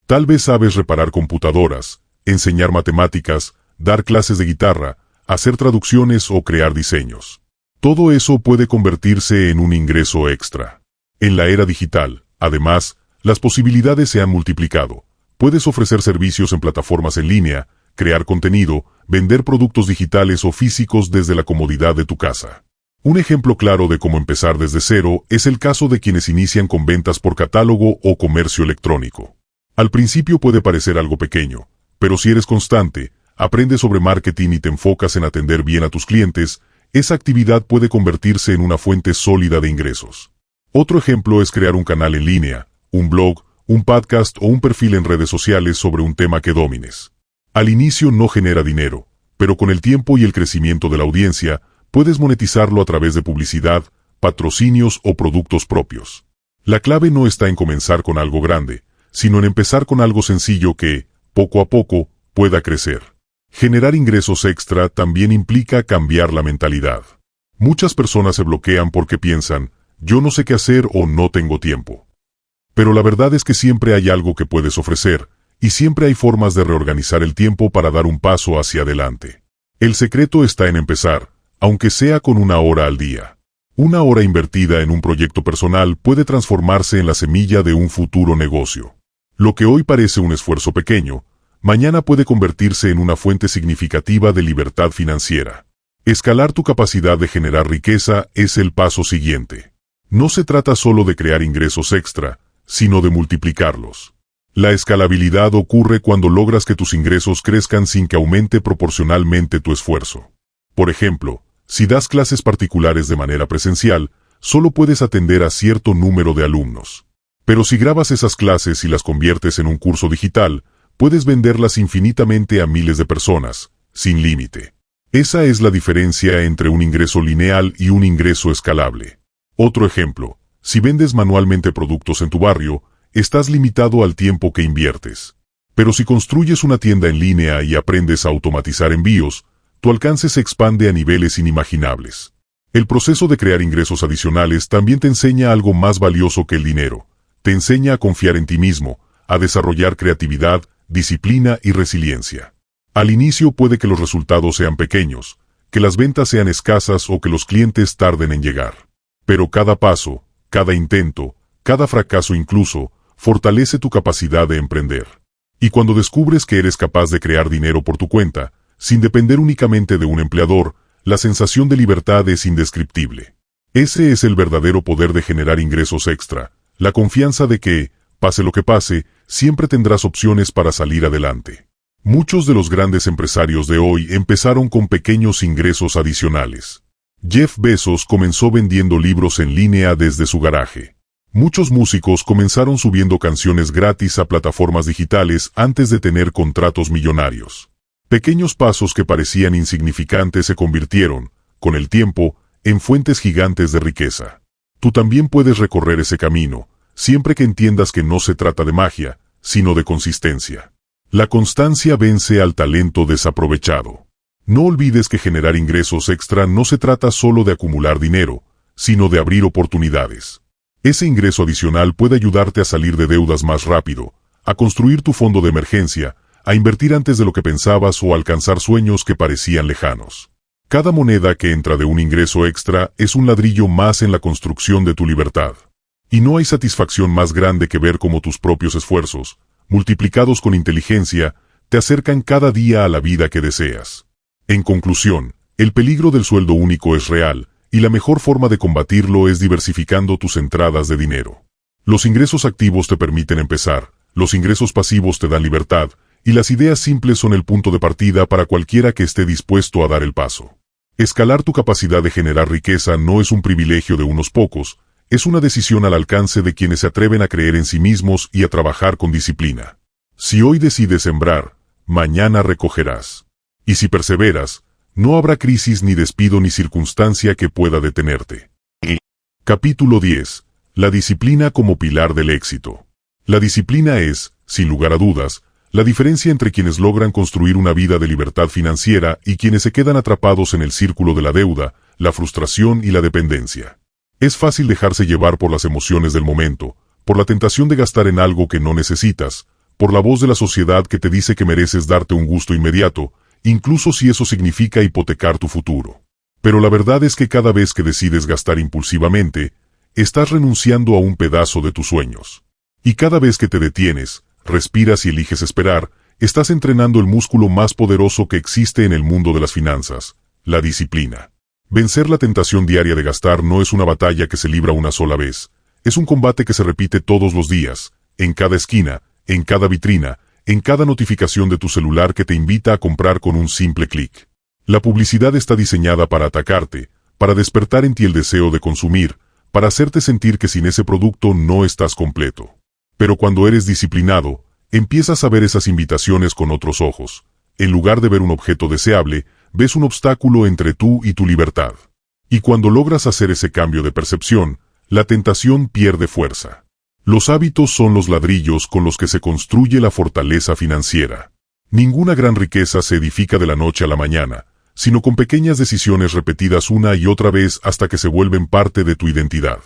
Tal vez sabes reparar computadoras, enseñar matemáticas, dar clases de guitarra, hacer traducciones o crear diseños. Todo eso puede convertirse en un ingreso extra. En la era digital, además, las posibilidades se han multiplicado. Puedes ofrecer servicios en plataformas en línea, crear contenido, vender productos digitales o físicos desde la comodidad de tu casa. Un ejemplo claro de cómo empezar desde cero es el caso de quienes inician con ventas por catálogo o comercio electrónico. Al principio puede parecer algo pequeño, pero si eres constante, aprendes sobre marketing y te enfocas en atender bien a tus clientes, esa actividad puede convertirse en una fuente sólida de ingresos. Otro ejemplo es crear un canal en línea, un blog, un podcast o un perfil en redes sociales sobre un tema que domines. Al inicio no genera dinero, pero con el tiempo y el crecimiento de la audiencia, puedes monetizarlo a través de publicidad, patrocinios o productos propios. La clave no está en comenzar con algo grande, sino en empezar con algo sencillo que, poco a poco, pueda crecer. Generar ingresos extra también implica cambiar la mentalidad. Muchas personas se bloquean porque piensan, yo no sé qué hacer o no tengo tiempo. Pero la verdad es que siempre hay algo que puedes ofrecer, y siempre hay formas de reorganizar el tiempo para dar un paso hacia adelante. El secreto está en empezar, aunque sea con 1 hora al día. 1 hora invertida en un proyecto personal puede transformarse en la semilla de un futuro negocio. Lo que hoy parece un esfuerzo pequeño, mañana puede convertirse en una fuente significativa de libertad financiera. Escalar tu capacidad de generar riqueza es el paso siguiente. No se trata solo de crear ingresos extra, sino de multiplicarlos. La escalabilidad ocurre cuando logras que tus ingresos crezcan sin que aumente proporcionalmente tu esfuerzo. Por ejemplo, si das clases particulares de manera presencial, solo puedes atender a cierto número de alumnos. Pero si grabas esas clases y las conviertes en un curso digital, puedes venderlas infinitamente a miles de personas, sin límite. Esa es la diferencia entre un ingreso lineal y un ingreso escalable. Otro ejemplo, si vendes manualmente productos en tu barrio, estás limitado al tiempo que inviertes. Pero si construyes una tienda en línea y aprendes a automatizar envíos, tu alcance se expande a niveles inimaginables. El proceso de crear ingresos adicionales también te enseña algo más valioso que el dinero. Te enseña a confiar en ti mismo, a desarrollar creatividad, disciplina y resiliencia. Al inicio puede que los resultados sean pequeños, que las ventas sean escasas o que los clientes tarden en llegar. Pero cada paso, cada intento, cada fracaso incluso, fortalece tu capacidad de emprender. Y cuando descubres que eres capaz de crear dinero por tu cuenta, sin depender únicamente de un empleador, la sensación de libertad es indescriptible. Ese es el verdadero poder de generar ingresos extra, la confianza de que, pase lo que pase, siempre tendrás opciones para salir adelante. Muchos de los grandes empresarios de hoy empezaron con pequeños ingresos adicionales. Jeff Bezos comenzó vendiendo libros en línea desde su garaje. Muchos músicos comenzaron subiendo canciones gratis a plataformas digitales antes de tener contratos millonarios. Pequeños pasos que parecían insignificantes se convirtieron, con el tiempo, en fuentes gigantes de riqueza. Tú también puedes recorrer ese camino, siempre que entiendas que no se trata de magia, sino de consistencia. La constancia vence al talento desaprovechado. No olvides que generar ingresos extra no se trata solo de acumular dinero, sino de abrir oportunidades. Ese ingreso adicional puede ayudarte a salir de deudas más rápido, a construir tu fondo de emergencia, a invertir antes de lo que pensabas o a alcanzar sueños que parecían lejanos. Cada moneda que entra de un ingreso extra es un ladrillo más en la construcción de tu libertad. Y no hay satisfacción más grande que ver cómo tus propios esfuerzos, multiplicados con inteligencia, te acercan cada día a la vida que deseas. En conclusión, el peligro del sueldo único es real, y la mejor forma de combatirlo es diversificando tus entradas de dinero. Los ingresos activos te permiten empezar, los ingresos pasivos te dan libertad, y las ideas simples son el punto de partida para cualquiera que esté dispuesto a dar el paso. Escalar tu capacidad de generar riqueza no es un privilegio de unos pocos, es una decisión al alcance de quienes se atreven a creer en sí mismos y a trabajar con disciplina. Si hoy decides sembrar, mañana recogerás. Y si perseveras, no habrá crisis ni despido ni circunstancia que pueda detenerte. Capítulo 10. La disciplina como pilar del éxito. La disciplina es, sin lugar a dudas, la diferencia entre quienes logran construir una vida de libertad financiera y quienes se quedan atrapados en el círculo de la deuda, la frustración y la dependencia. Es fácil dejarse llevar por las emociones del momento, por la tentación de gastar en algo que no necesitas, por la voz de la sociedad que te dice que mereces darte un gusto inmediato, incluso si eso significa hipotecar tu futuro. Pero la verdad es que cada vez que decides gastar impulsivamente, estás renunciando a un pedazo de tus sueños. Y cada vez que te detienes, respiras y eliges esperar, estás entrenando el músculo más poderoso que existe en el mundo de las finanzas, la disciplina. Vencer la tentación diaria de gastar no es una batalla que se libra una sola vez, es un combate que se repite todos los días, en cada esquina, en cada vitrina, en cada notificación de tu celular que te invita a comprar con un simple clic. La publicidad está diseñada para atacarte, para despertar en ti el deseo de consumir, para hacerte sentir que sin ese producto no estás completo. Pero cuando eres disciplinado, empiezas a ver esas invitaciones con otros ojos. En lugar de ver un objeto deseable, ves un obstáculo entre tú y tu libertad. Y cuando logras hacer ese cambio de percepción, la tentación pierde fuerza. Los hábitos son los ladrillos con los que se construye la fortaleza financiera. Ninguna gran riqueza se edifica de la noche a la mañana, sino con pequeñas decisiones repetidas una y otra vez hasta que se vuelven parte de tu identidad.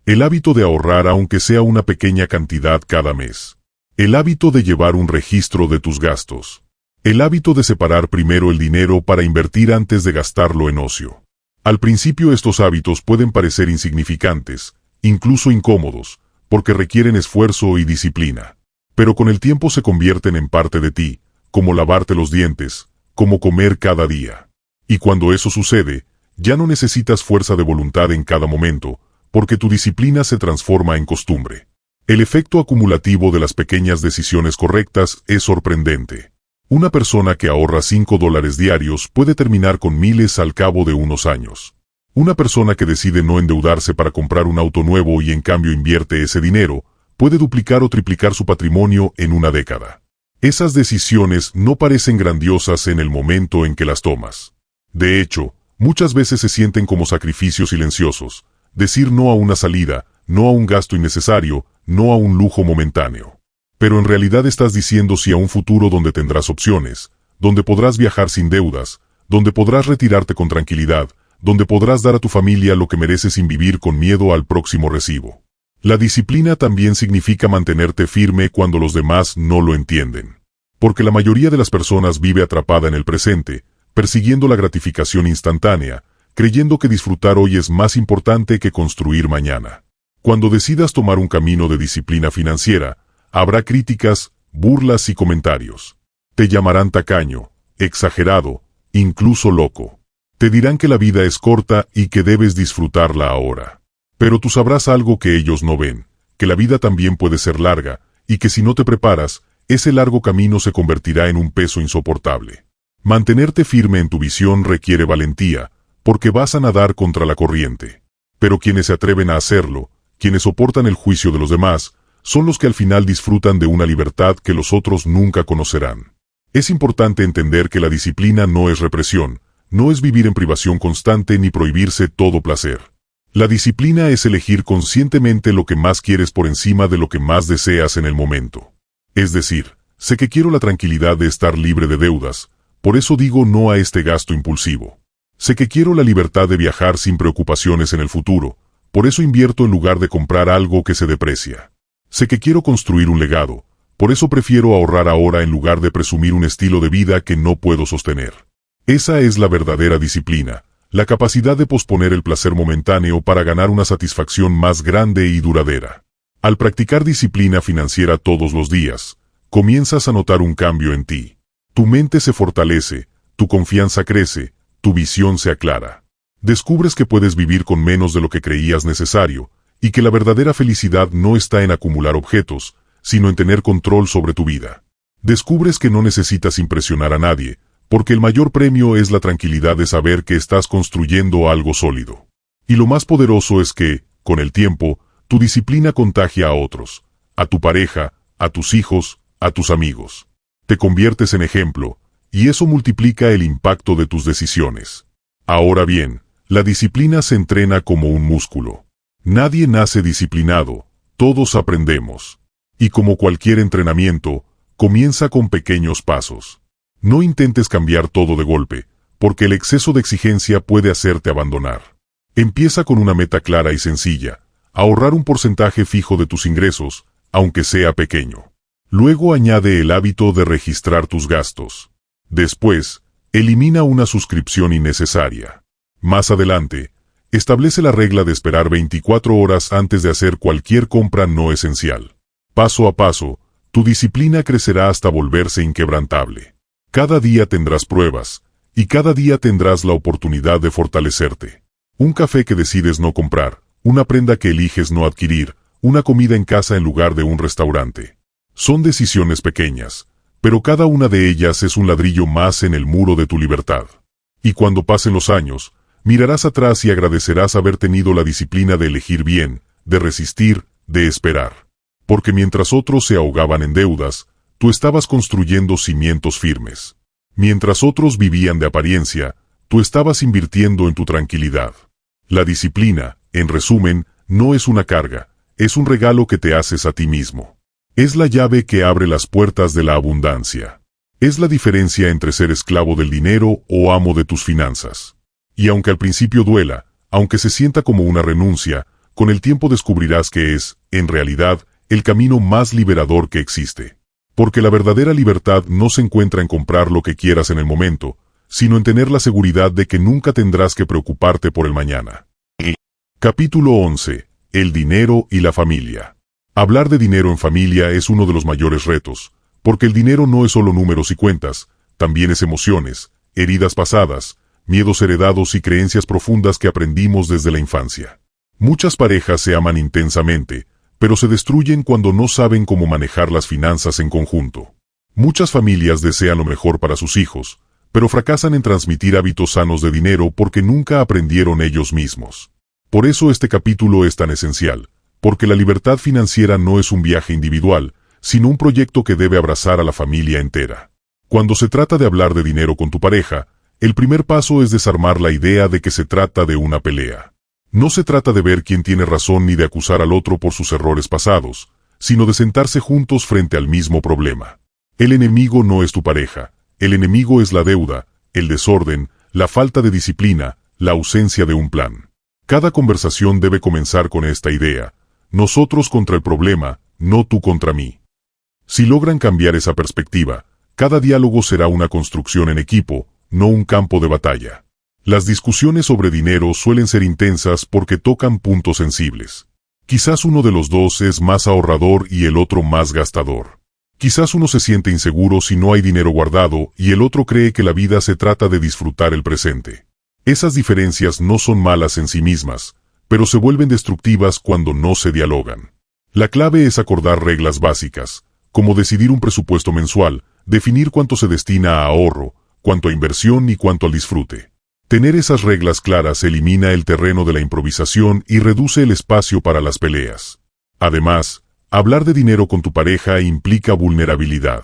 El hábito de ahorrar aunque sea una pequeña cantidad cada mes. El hábito de llevar un registro de tus gastos. El hábito de separar primero el dinero para invertir antes de gastarlo en ocio. Al principio estos hábitos pueden parecer insignificantes, incluso incómodos, porque requieren esfuerzo y disciplina. Pero con el tiempo se convierten en parte de ti, como lavarte los dientes, como comer cada día. Y cuando eso sucede, ya no necesitas fuerza de voluntad en cada momento, porque tu disciplina se transforma en costumbre. El efecto acumulativo de las pequeñas decisiones correctas es sorprendente. Una persona que ahorra $5 diarios puede terminar con miles al cabo de unos años. Una persona que decide no endeudarse para comprar un auto nuevo y en cambio invierte ese dinero, puede duplicar o triplicar su patrimonio en una década. Esas decisiones no parecen grandiosas en el momento en que las tomas. De hecho, muchas veces se sienten como sacrificios silenciosos. Decir no a una salida, no a un gasto innecesario, no a un lujo momentáneo. Pero en realidad estás diciendo sí a un futuro donde tendrás opciones, donde podrás viajar sin deudas, donde podrás retirarte con tranquilidad, donde podrás dar a tu familia lo que mereces sin vivir con miedo al próximo recibo. La disciplina también significa mantenerte firme cuando los demás no lo entienden. Porque la mayoría de las personas vive atrapada en el presente, persiguiendo la gratificación instantánea, creyendo que disfrutar hoy es más importante que construir mañana. Cuando decidas tomar un camino de disciplina financiera, habrá críticas, burlas y comentarios. Te llamarán tacaño, exagerado, incluso loco. Te dirán que la vida es corta y que debes disfrutarla ahora. Pero tú sabrás algo que ellos no ven, que la vida también puede ser larga, y que si no te preparas, ese largo camino se convertirá en un peso insoportable. Mantenerte firme en tu visión requiere valentía, porque vas a nadar contra la corriente. Pero quienes se atreven a hacerlo, quienes soportan el juicio de los demás, son los que al final disfrutan de una libertad que los otros nunca conocerán. Es importante entender que la disciplina no es represión, no es vivir en privación constante ni prohibirse todo placer. La disciplina es elegir conscientemente lo que más quieres por encima de lo que más deseas en el momento. Es decir, sé que quiero la tranquilidad de estar libre de deudas, por eso digo no a este gasto impulsivo. Sé que quiero la libertad de viajar sin preocupaciones en el futuro, por eso invierto en lugar de comprar algo que se deprecia. Sé que quiero construir un legado, por eso prefiero ahorrar ahora en lugar de presumir un estilo de vida que no puedo sostener. Esa es la verdadera disciplina, la capacidad de posponer el placer momentáneo para ganar una satisfacción más grande y duradera. Al practicar disciplina financiera todos los días, comienzas a notar un cambio en ti. Tu mente se fortalece, tu confianza crece, tu visión se aclara. Descubres que puedes vivir con menos de lo que creías necesario, y que la verdadera felicidad no está en acumular objetos, sino en tener control sobre tu vida. Descubres que no necesitas impresionar a nadie, porque el mayor premio es la tranquilidad de saber que estás construyendo algo sólido. Y lo más poderoso es que, con el tiempo, tu disciplina contagia a otros, a tu pareja, a tus hijos, a tus amigos. Te conviertes en ejemplo, y eso multiplica el impacto de tus decisiones. Ahora bien, la disciplina se entrena como un músculo. Nadie nace disciplinado, todos aprendemos. Y como cualquier entrenamiento, comienza con pequeños pasos. No intentes cambiar todo de golpe, porque el exceso de exigencia puede hacerte abandonar. Empieza con una meta clara y sencilla, ahorrar un porcentaje fijo de tus ingresos, aunque sea pequeño. Luego añade el hábito de registrar tus gastos. Después, elimina una suscripción innecesaria. Más adelante, establece la regla de esperar 24 horas antes de hacer cualquier compra no esencial. Paso a paso, tu disciplina crecerá hasta volverse inquebrantable. Cada día tendrás pruebas, y cada día tendrás la oportunidad de fortalecerte. Un café que decides no comprar, una prenda que eliges no adquirir, una comida en casa en lugar de un restaurante. Son decisiones pequeñas, pero cada una de ellas es un ladrillo más en el muro de tu libertad. Y cuando pasen los años, mirarás atrás y agradecerás haber tenido la disciplina de elegir bien, de resistir, de esperar. Porque mientras otros se ahogaban en deudas, tú estabas construyendo cimientos firmes. Mientras otros vivían de apariencia, tú estabas invirtiendo en tu tranquilidad. La disciplina, en resumen, no es una carga, es un regalo que te haces a ti mismo. Es la llave que abre las puertas de la abundancia. Es la diferencia entre ser esclavo del dinero o amo de tus finanzas. Y aunque al principio duela, aunque se sienta como una renuncia, con el tiempo descubrirás que es, en realidad, el camino más liberador que existe. Porque la verdadera libertad no se encuentra en comprar lo que quieras en el momento, sino en tener la seguridad de que nunca tendrás que preocuparte por el mañana. Capítulo 11. El dinero y la familia. Hablar de dinero en familia es uno de los mayores retos, porque el dinero no es solo números y cuentas, también es emociones, heridas pasadas, miedos heredados y creencias profundas que aprendimos desde la infancia. Muchas parejas se aman intensamente, pero se destruyen cuando no saben cómo manejar las finanzas en conjunto. Muchas familias desean lo mejor para sus hijos, pero fracasan en transmitir hábitos sanos de dinero porque nunca aprendieron ellos mismos. Por eso este capítulo es tan esencial, porque la libertad financiera no es un viaje individual, sino un proyecto que debe abrazar a la familia entera. Cuando se trata de hablar de dinero con tu pareja, el primer paso es desarmar la idea de que se trata de una pelea. No se trata de ver quién tiene razón ni de acusar al otro por sus errores pasados, sino de sentarse juntos frente al mismo problema. El enemigo no es tu pareja, el enemigo es la deuda, el desorden, la falta de disciplina, la ausencia de un plan. Cada conversación debe comenzar con esta idea: nosotros contra el problema, no tú contra mí. Si logran cambiar esa perspectiva, cada diálogo será una construcción en equipo, no un campo de batalla. Las discusiones sobre dinero suelen ser intensas porque tocan puntos sensibles. Quizás uno de los dos es más ahorrador y el otro más gastador. Quizás uno se siente inseguro si no hay dinero guardado y el otro cree que la vida se trata de disfrutar el presente. Esas diferencias no son malas en sí mismas, pero se vuelven destructivas cuando no se dialogan. La clave es acordar reglas básicas, como decidir un presupuesto mensual, definir cuánto se destina a ahorro, cuánto a inversión y cuánto al disfrute. Tener esas reglas claras elimina el terreno de la improvisación y reduce el espacio para las peleas. Además, hablar de dinero con tu pareja implica vulnerabilidad.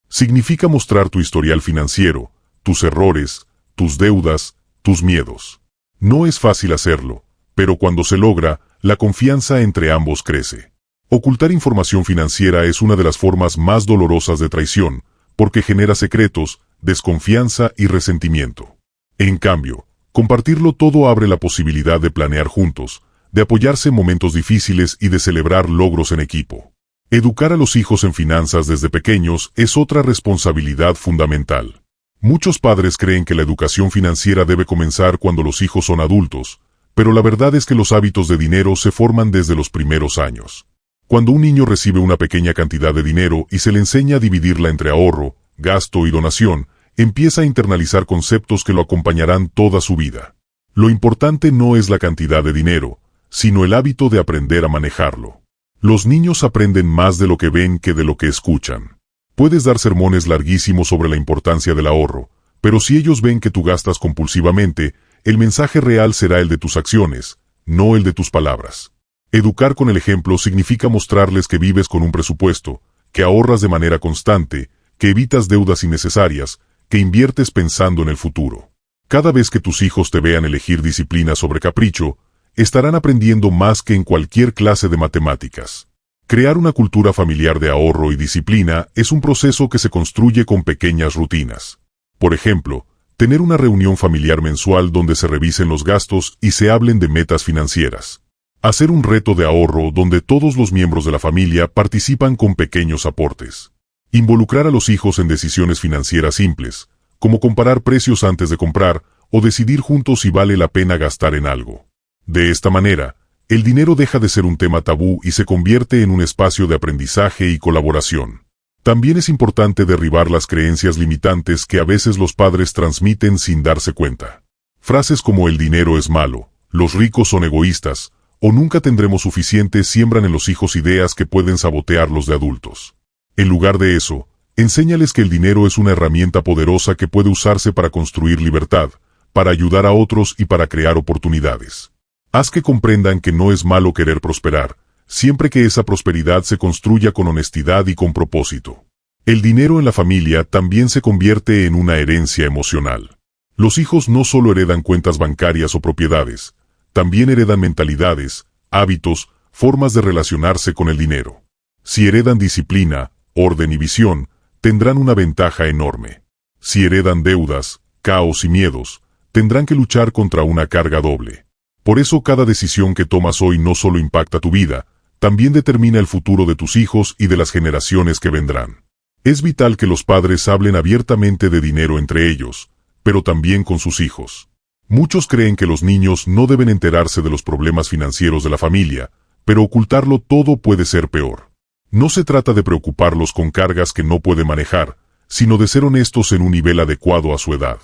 Significa mostrar tu historial financiero, tus errores, tus deudas, tus miedos. No es fácil hacerlo, pero cuando se logra, la confianza entre ambos crece. Ocultar información financiera es una de las formas más dolorosas de traición, porque genera secretos, desconfianza y resentimiento. En cambio, compartirlo todo abre la posibilidad de planear juntos, de apoyarse en momentos difíciles y de celebrar logros en equipo. Educar a los hijos en finanzas desde pequeños es otra responsabilidad fundamental. Muchos padres creen que la educación financiera debe comenzar cuando los hijos son adultos, pero la verdad es que los hábitos de dinero se forman desde los primeros años. Cuando un niño recibe una pequeña cantidad de dinero y se le enseña a dividirla entre ahorro, gasto y donación, empieza a internalizar conceptos que lo acompañarán toda su vida. Lo importante no es la cantidad de dinero, sino el hábito de aprender a manejarlo. Los niños aprenden más de lo que ven que de lo que escuchan. Puedes dar sermones larguísimos sobre la importancia del ahorro, pero si ellos ven que tú gastas compulsivamente, el mensaje real será el de tus acciones, no el de tus palabras. Educar con el ejemplo significa mostrarles que vives con un presupuesto, que ahorras de manera constante, que evitas deudas innecesarias, que inviertes pensando en el futuro. Cada vez que tus hijos te vean elegir disciplina sobre capricho, estarán aprendiendo más que en cualquier clase de matemáticas. Crear una cultura familiar de ahorro y disciplina es un proceso que se construye con pequeñas rutinas. Por ejemplo, tener una reunión familiar mensual donde se revisen los gastos y se hablen de metas financieras. Hacer un reto de ahorro donde todos los miembros de la familia participan con pequeños aportes. Involucrar a los hijos en decisiones financieras simples, como comparar precios antes de comprar o decidir juntos si vale la pena gastar en algo. De esta manera, el dinero deja de ser un tema tabú y se convierte en un espacio de aprendizaje y colaboración. También es importante derribar las creencias limitantes que a veces los padres transmiten sin darse cuenta. Frases como el dinero es malo, los ricos son egoístas, o nunca tendremos suficiente siembran en los hijos ideas que pueden sabotearlos de adultos. En lugar de eso, enséñales que el dinero es una herramienta poderosa que puede usarse para construir libertad, para ayudar a otros y para crear oportunidades. Haz que comprendan que no es malo querer prosperar, siempre que esa prosperidad se construya con honestidad y con propósito. El dinero en la familia también se convierte en una herencia emocional. Los hijos no solo heredan cuentas bancarias o propiedades, también heredan mentalidades, hábitos, formas de relacionarse con el dinero. Si heredan disciplina, orden y visión, tendrán una ventaja enorme. Si heredan deudas, caos y miedos, tendrán que luchar contra una carga doble. Por eso cada decisión que tomas hoy no solo impacta tu vida, también determina el futuro de tus hijos y de las generaciones que vendrán. Es vital que los padres hablen abiertamente de dinero entre ellos, pero también con sus hijos. Muchos creen que los niños no deben enterarse de los problemas financieros de la familia, pero ocultarlo todo puede ser peor. No se trata de preocuparlos con cargas que no puede manejar, sino de ser honestos en un nivel adecuado a su edad.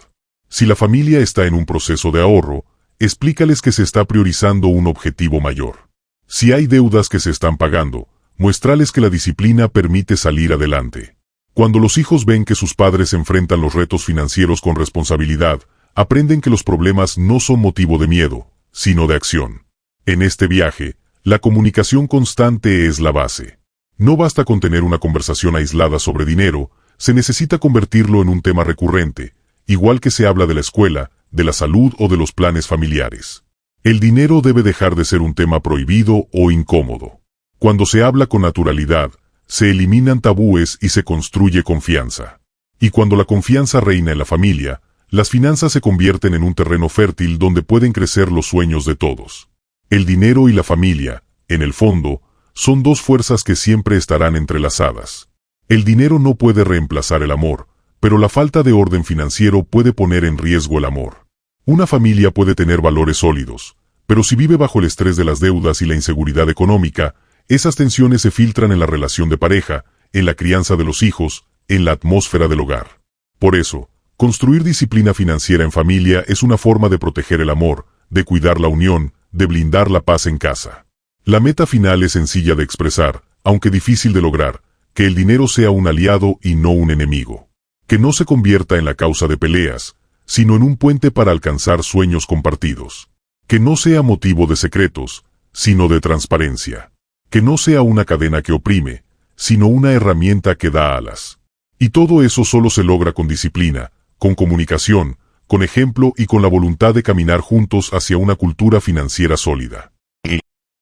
Si la familia está en un proceso de ahorro, explícales que se está priorizando un objetivo mayor. Si hay deudas que se están pagando, muéstrales que la disciplina permite salir adelante. Cuando los hijos ven que sus padres enfrentan los retos financieros con responsabilidad, aprenden que los problemas no son motivo de miedo, sino de acción. En este viaje, la comunicación constante es la base. No basta con tener una conversación aislada sobre dinero, se necesita convertirlo en un tema recurrente, igual que se habla de la escuela, de la salud o de los planes familiares. El dinero debe dejar de ser un tema prohibido o incómodo. Cuando se habla con naturalidad, se eliminan tabúes y se construye confianza. Y cuando la confianza reina en la familia, las finanzas se convierten en un terreno fértil donde pueden crecer los sueños de todos. El dinero y la familia, en el fondo, son dos fuerzas que siempre estarán entrelazadas. El dinero no puede reemplazar el amor, pero la falta de orden financiero puede poner en riesgo el amor. Una familia puede tener valores sólidos, pero si vive bajo el estrés de las deudas y la inseguridad económica, esas tensiones se filtran en la relación de pareja, en la crianza de los hijos, en la atmósfera del hogar. Por eso, construir disciplina financiera en familia es una forma de proteger el amor, de cuidar la unión, de blindar la paz en casa. La meta final es sencilla de expresar, aunque difícil de lograr, que el dinero sea un aliado y no un enemigo. Que no se convierta en la causa de peleas, sino en un puente para alcanzar sueños compartidos. Que no sea motivo de secretos, sino de transparencia. Que no sea una cadena que oprime, sino una herramienta que da alas. Y todo eso solo se logra con disciplina, con comunicación, con ejemplo y con la voluntad de caminar juntos hacia una cultura financiera sólida.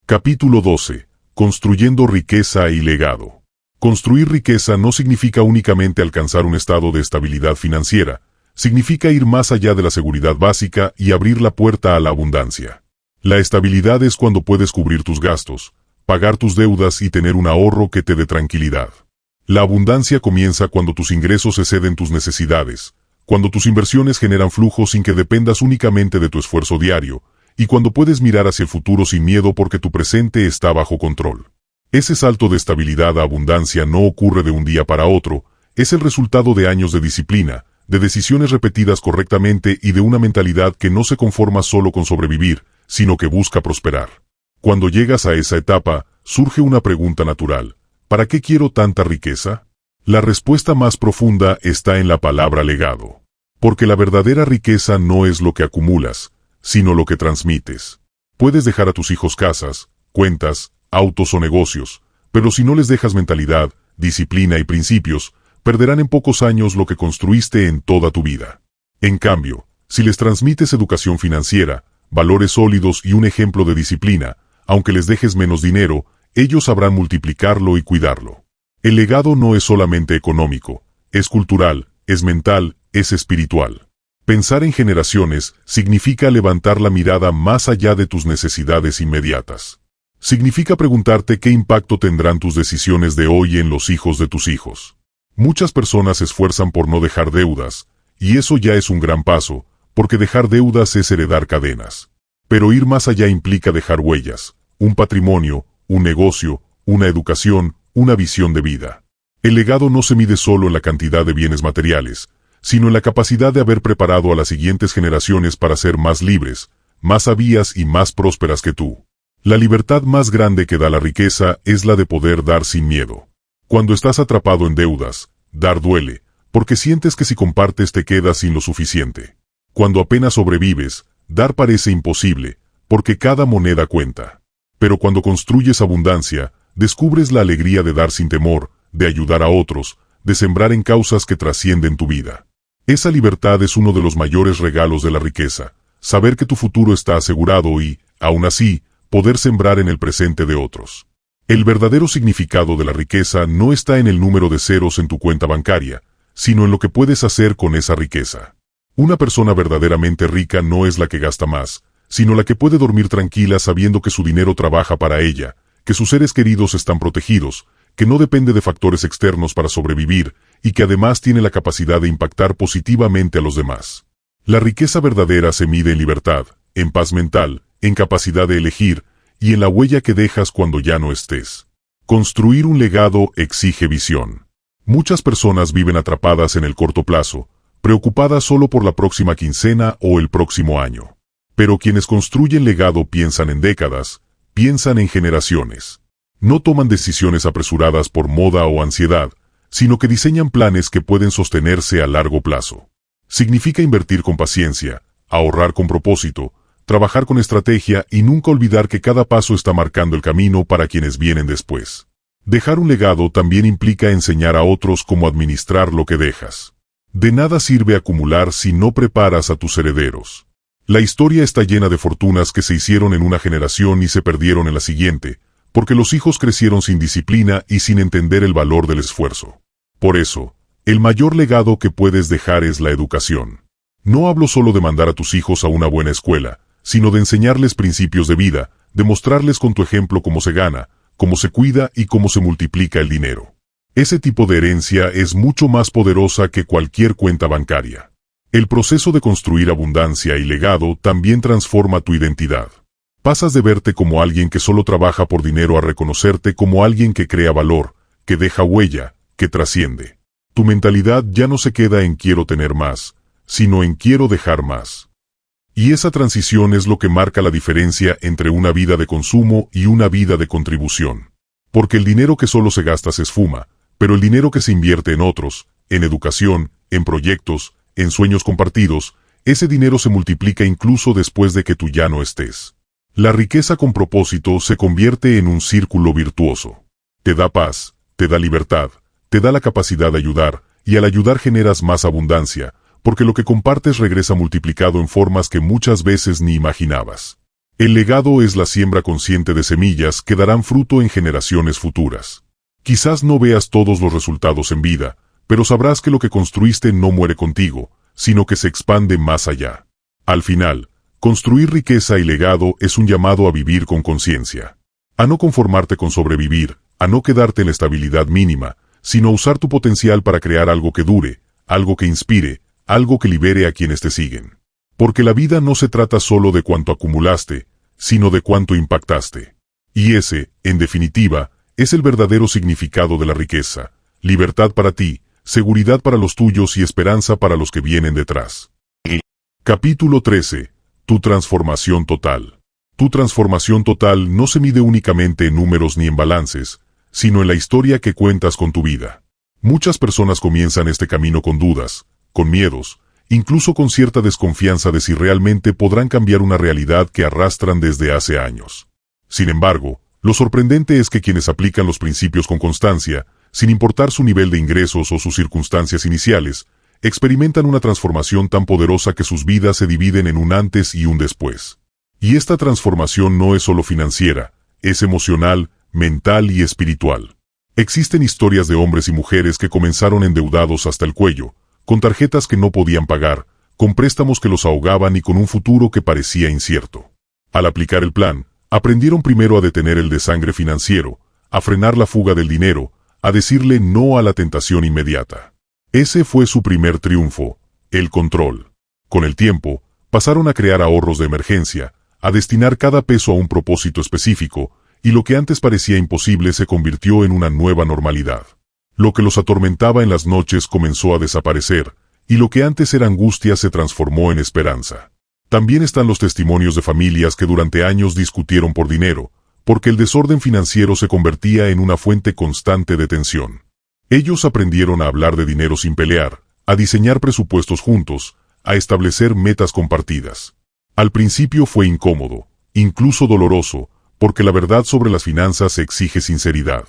Capítulo 12. Construyendo riqueza y legado. Construir riqueza no significa únicamente alcanzar un estado de estabilidad financiera, significa ir más allá de la seguridad básica y abrir la puerta a la abundancia. La estabilidad es cuando puedes cubrir tus gastos, pagar tus deudas y tener un ahorro que te dé tranquilidad. La abundancia comienza cuando tus ingresos exceden tus necesidades, cuando tus inversiones generan flujo sin que dependas únicamente de tu esfuerzo diario, y cuando puedes mirar hacia el futuro sin miedo porque tu presente está bajo control. Ese salto de estabilidad a abundancia no ocurre de un día para otro, es el resultado de años de disciplina, de decisiones repetidas correctamente y de una mentalidad que no se conforma solo con sobrevivir, sino que busca prosperar. Cuando llegas a esa etapa, surge una pregunta natural: ¿para qué quiero tanta riqueza? La respuesta más profunda está en la palabra legado. Porque la verdadera riqueza no es lo que acumulas, sino lo que transmites. Puedes dejar a tus hijos casas, cuentas, autos o negocios, pero si no les dejas mentalidad, disciplina y principios, perderán en pocos años lo que construiste en toda tu vida. En cambio, si les transmites educación financiera, valores sólidos y un ejemplo de disciplina, aunque les dejes menos dinero, ellos sabrán multiplicarlo y cuidarlo. El legado no es solamente económico, es cultural, es mental, es espiritual. Pensar en generaciones significa levantar la mirada más allá de tus necesidades inmediatas. Significa preguntarte qué impacto tendrán tus decisiones de hoy en los hijos de tus hijos. Muchas personas se esfuerzan por no dejar deudas, y eso ya es un gran paso, porque dejar deudas es heredar cadenas. Pero ir más allá implica dejar huellas, un patrimonio, un negocio, una educación, una visión de vida. El legado no se mide solo en la cantidad de bienes materiales, sino en la capacidad de haber preparado a las siguientes generaciones para ser más libres, más sabias y más prósperas que tú. La libertad más grande que da la riqueza es la de poder dar sin miedo. Cuando estás atrapado en deudas, dar duele, porque sientes que si compartes te quedas sin lo suficiente. Cuando apenas sobrevives, dar parece imposible, porque cada moneda cuenta. Pero cuando construyes abundancia, descubres la alegría de dar sin temor, de ayudar a otros, de sembrar en causas que trascienden tu vida. Esa libertad es uno de los mayores regalos de la riqueza, saber que tu futuro está asegurado y, aún así, poder sembrar en el presente de otros. El verdadero significado de la riqueza no está en el número de ceros en tu cuenta bancaria, sino en lo que puedes hacer con esa riqueza. Una persona verdaderamente rica no es la que gasta más, sino la que puede dormir tranquila sabiendo que su dinero trabaja para ella, que sus seres queridos están protegidos, que no depende de factores externos para sobrevivir y que además tiene la capacidad de impactar positivamente a los demás. La riqueza verdadera se mide en libertad, en paz mental, en capacidad de elegir y en la huella que dejas cuando ya no estés. Construir un legado exige visión. Muchas personas viven atrapadas en el corto plazo, preocupadas solo por la próxima quincena o el próximo año. Pero quienes construyen legado piensan en décadas, piensan en generaciones. No toman decisiones apresuradas por moda o ansiedad, sino que diseñan planes que pueden sostenerse a largo plazo. Significa invertir con paciencia, ahorrar con propósito, trabajar con estrategia y nunca olvidar que cada paso está marcando el camino para quienes vienen después. Dejar un legado también implica enseñar a otros cómo administrar lo que dejas. De nada sirve acumular si no preparas a tus herederos. La historia está llena de fortunas que se hicieron en una generación y se perdieron en la siguiente, porque los hijos crecieron sin disciplina y sin entender el valor del esfuerzo. Por eso, el mayor legado que puedes dejar es la educación. No hablo solo de mandar a tus hijos a una buena escuela, sino de enseñarles principios de vida, de mostrarles con tu ejemplo cómo se gana, cómo se cuida y cómo se multiplica el dinero. Ese tipo de herencia es mucho más poderosa que cualquier cuenta bancaria. El proceso de construir abundancia y legado también transforma tu identidad. Pasas de verte como alguien que solo trabaja por dinero a reconocerte como alguien que crea valor, que deja huella, que trasciende. Tu mentalidad ya no se queda en quiero tener más, sino en quiero dejar más. Y esa transición es lo que marca la diferencia entre una vida de consumo y una vida de contribución. Porque el dinero que solo se gasta se esfuma, pero el dinero que se invierte en otros, en educación, en proyectos, en sueños compartidos, ese dinero se multiplica incluso después de que tú ya no estés. La riqueza con propósito se convierte en un círculo virtuoso. Te da paz, te da libertad, te da la capacidad de ayudar, y al ayudar generas más abundancia, porque lo que compartes regresa multiplicado en formas que muchas veces ni imaginabas. El legado es la siembra consciente de semillas que darán fruto en generaciones futuras. Quizás no veas todos los resultados en vida, pero sabrás que lo que construiste no muere contigo, sino que se expande más allá. Al final, construir riqueza y legado es un llamado a vivir con conciencia. A no conformarte con sobrevivir, a no quedarte en la estabilidad mínima, sino a usar tu potencial para crear algo que dure, algo que inspire, algo que libere a quienes te siguen. Porque la vida no se trata solo de cuánto acumulaste, sino de cuánto impactaste. Y ese, en definitiva, es el verdadero significado de la riqueza: libertad para ti, seguridad para los tuyos y esperanza para los que vienen detrás. Capítulo 13. Tu transformación total. Tu transformación total no se mide únicamente en números ni en balances, sino en la historia que cuentas con tu vida. Muchas personas comienzan este camino con dudas, con miedos, incluso con cierta desconfianza de si realmente podrán cambiar una realidad que arrastran desde hace años. Sin embargo, lo sorprendente es que quienes aplican los principios con constancia, sin importar su nivel de ingresos o sus circunstancias iniciales, experimentan una transformación tan poderosa que sus vidas se dividen en un antes y un después. Y esta transformación no es solo financiera, es emocional, mental y espiritual. Existen historias de hombres y mujeres que comenzaron endeudados hasta el cuello, con tarjetas que no podían pagar, con préstamos que los ahogaban y con un futuro que parecía incierto. Al aplicar el plan, aprendieron primero a detener el desangre financiero, a frenar la fuga del dinero, a decirle no a la tentación inmediata. Ese fue su primer triunfo, el control. Con el tiempo, pasaron a crear ahorros de emergencia, a destinar cada peso a un propósito específico, y lo que antes parecía imposible se convirtió en una nueva normalidad. Lo que los atormentaba en las noches comenzó a desaparecer, y lo que antes era angustia se transformó en esperanza. También están los testimonios de familias que durante años discutieron por dinero, porque el desorden financiero se convertía en una fuente constante de tensión. Ellos aprendieron a hablar de dinero sin pelear, a diseñar presupuestos juntos, a establecer metas compartidas. Al principio fue incómodo, incluso doloroso, porque la verdad sobre las finanzas exige sinceridad.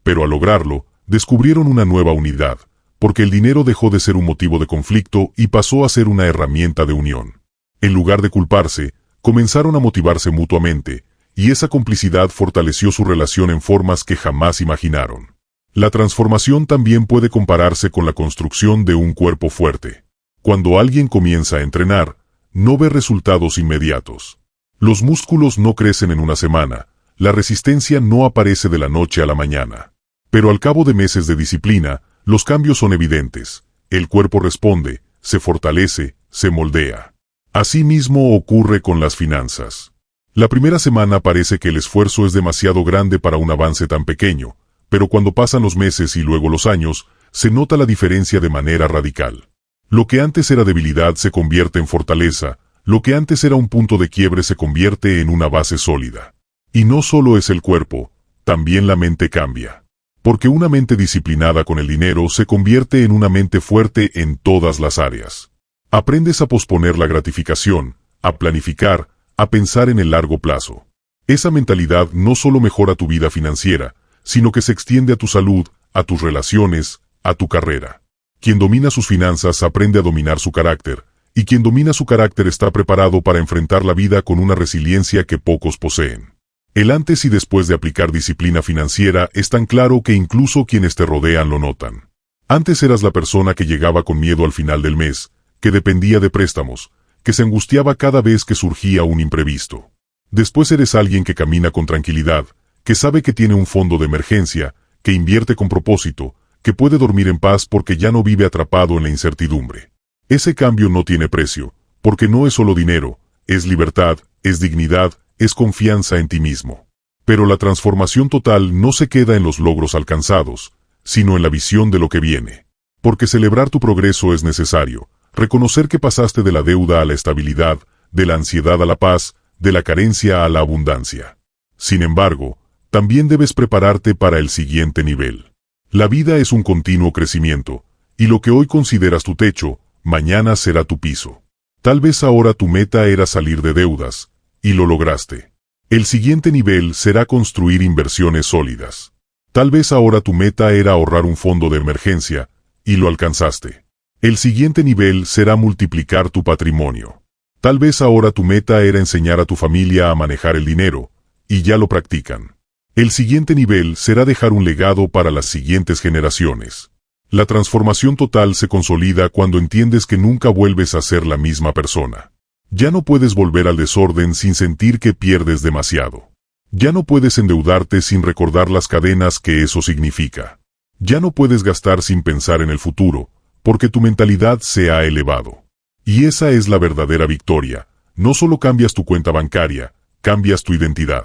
Pero al lograrlo, descubrieron una nueva unidad, porque el dinero dejó de ser un motivo de conflicto y pasó a ser una herramienta de unión. En lugar de culparse, comenzaron a motivarse mutuamente, y esa complicidad fortaleció su relación en formas que jamás imaginaron. La transformación también puede compararse con la construcción de un cuerpo fuerte. Cuando alguien comienza a entrenar, no ve resultados inmediatos. Los músculos no crecen en una semana, la resistencia no aparece de la noche a la mañana. Pero al cabo de meses de disciplina, los cambios son evidentes. El cuerpo responde, se fortalece, se moldea. Asimismo ocurre con las finanzas. La primera semana parece que el esfuerzo es demasiado grande para un avance tan pequeño, pero cuando pasan los meses y luego los años, se nota la diferencia de manera radical. Lo que antes era debilidad se convierte en fortaleza, lo que antes era un punto de quiebre se convierte en una base sólida. Y no solo es el cuerpo, también la mente cambia. Porque una mente disciplinada con el dinero se convierte en una mente fuerte en todas las áreas. Aprendes a posponer la gratificación, a planificar, a pensar en el largo plazo. Esa mentalidad no solo mejora tu vida financiera, sino que se extiende a tu salud, a tus relaciones, a tu carrera. Quien domina sus finanzas aprende a dominar su carácter, y quien domina su carácter está preparado para enfrentar la vida con una resiliencia que pocos poseen. El antes y después de aplicar disciplina financiera es tan claro que incluso quienes te rodean lo notan. Antes eras la persona que llegaba con miedo al final del mes, que dependía de préstamos, que se angustiaba cada vez que surgía un imprevisto. Después eres alguien que camina con tranquilidad, que sabe que tiene un fondo de emergencia, que invierte con propósito, que puede dormir en paz porque ya no vive atrapado en la incertidumbre. Ese cambio no tiene precio, porque no es solo dinero, es libertad, es dignidad, es confianza en ti mismo. Pero la transformación total no se queda en los logros alcanzados, sino en la visión de lo que viene. Porque celebrar tu progreso es necesario, reconocer que pasaste de la deuda a la estabilidad, de la ansiedad a la paz, de la carencia a la abundancia. Sin embargo, también debes prepararte para el siguiente nivel. La vida es un continuo crecimiento, y lo que hoy consideras tu techo, mañana será tu piso. Tal vez ahora tu meta era salir de deudas, y lo lograste. El siguiente nivel será construir inversiones sólidas. Tal vez ahora tu meta era ahorrar un fondo de emergencia, y lo alcanzaste. El siguiente nivel será multiplicar tu patrimonio. Tal vez ahora tu meta era enseñar a tu familia a manejar el dinero, y ya lo practican. El siguiente nivel será dejar un legado para las siguientes generaciones. La transformación total se consolida cuando entiendes que nunca vuelves a ser la misma persona. Ya no puedes volver al desorden sin sentir que pierdes demasiado. Ya no puedes endeudarte sin recordar las cadenas que eso significa. Ya no puedes gastar sin pensar en el futuro, porque tu mentalidad se ha elevado. Y esa es la verdadera victoria. No solo cambias tu cuenta bancaria, cambias tu identidad.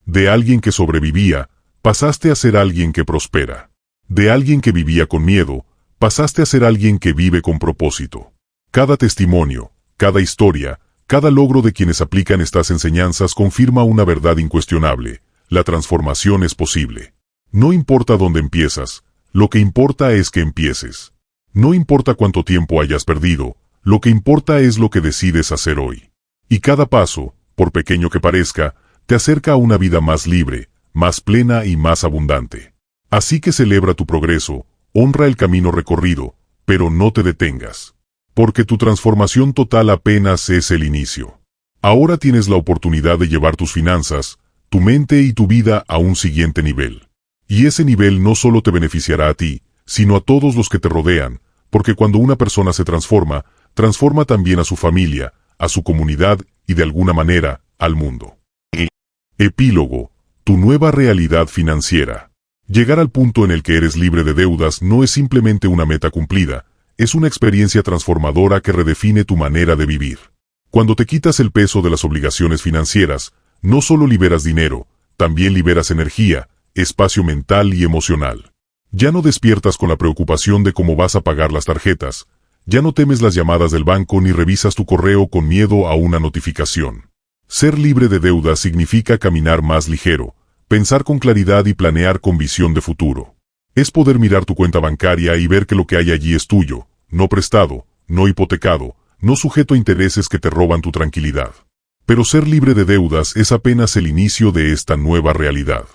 De alguien que sobrevivía, pasaste a ser alguien que prospera. De alguien que vivía con miedo, pasaste a ser alguien que vive con propósito. Cada testimonio, cada historia, cada logro de quienes aplican estas enseñanzas confirma una verdad incuestionable: la transformación es posible. No importa dónde empiezas, lo que importa es que empieces. No importa cuánto tiempo hayas perdido, lo que importa es lo que decides hacer hoy. Y cada paso, por pequeño que parezca, te acerca a una vida más libre, más plena y más abundante. Así que celebra tu progreso, honra el camino recorrido, pero no te detengas. Porque tu transformación total apenas es el inicio. Ahora tienes la oportunidad de llevar tus finanzas, tu mente y tu vida a un siguiente nivel. Y ese nivel no solo te beneficiará a ti, sino a todos los que te rodean, porque cuando una persona se transforma, transforma también a su familia, a su comunidad y de alguna manera, al mundo. Epílogo: tu nueva realidad financiera. Llegar al punto en el que eres libre de deudas no es simplemente una meta cumplida, es una experiencia transformadora que redefine tu manera de vivir. Cuando te quitas el peso de las obligaciones financieras, no solo liberas dinero, también liberas energía, espacio mental y emocional. Ya no despiertas con la preocupación de cómo vas a pagar las tarjetas, ya no temes las llamadas del banco ni revisas tu correo con miedo a una notificación. Ser libre de deudas significa caminar más ligero, pensar con claridad y planear con visión de futuro. Es poder mirar tu cuenta bancaria y ver que lo que hay allí es tuyo, no prestado, no hipotecado, no sujeto a intereses que te roban tu tranquilidad. Pero ser libre de deudas es apenas el inicio de esta nueva realidad.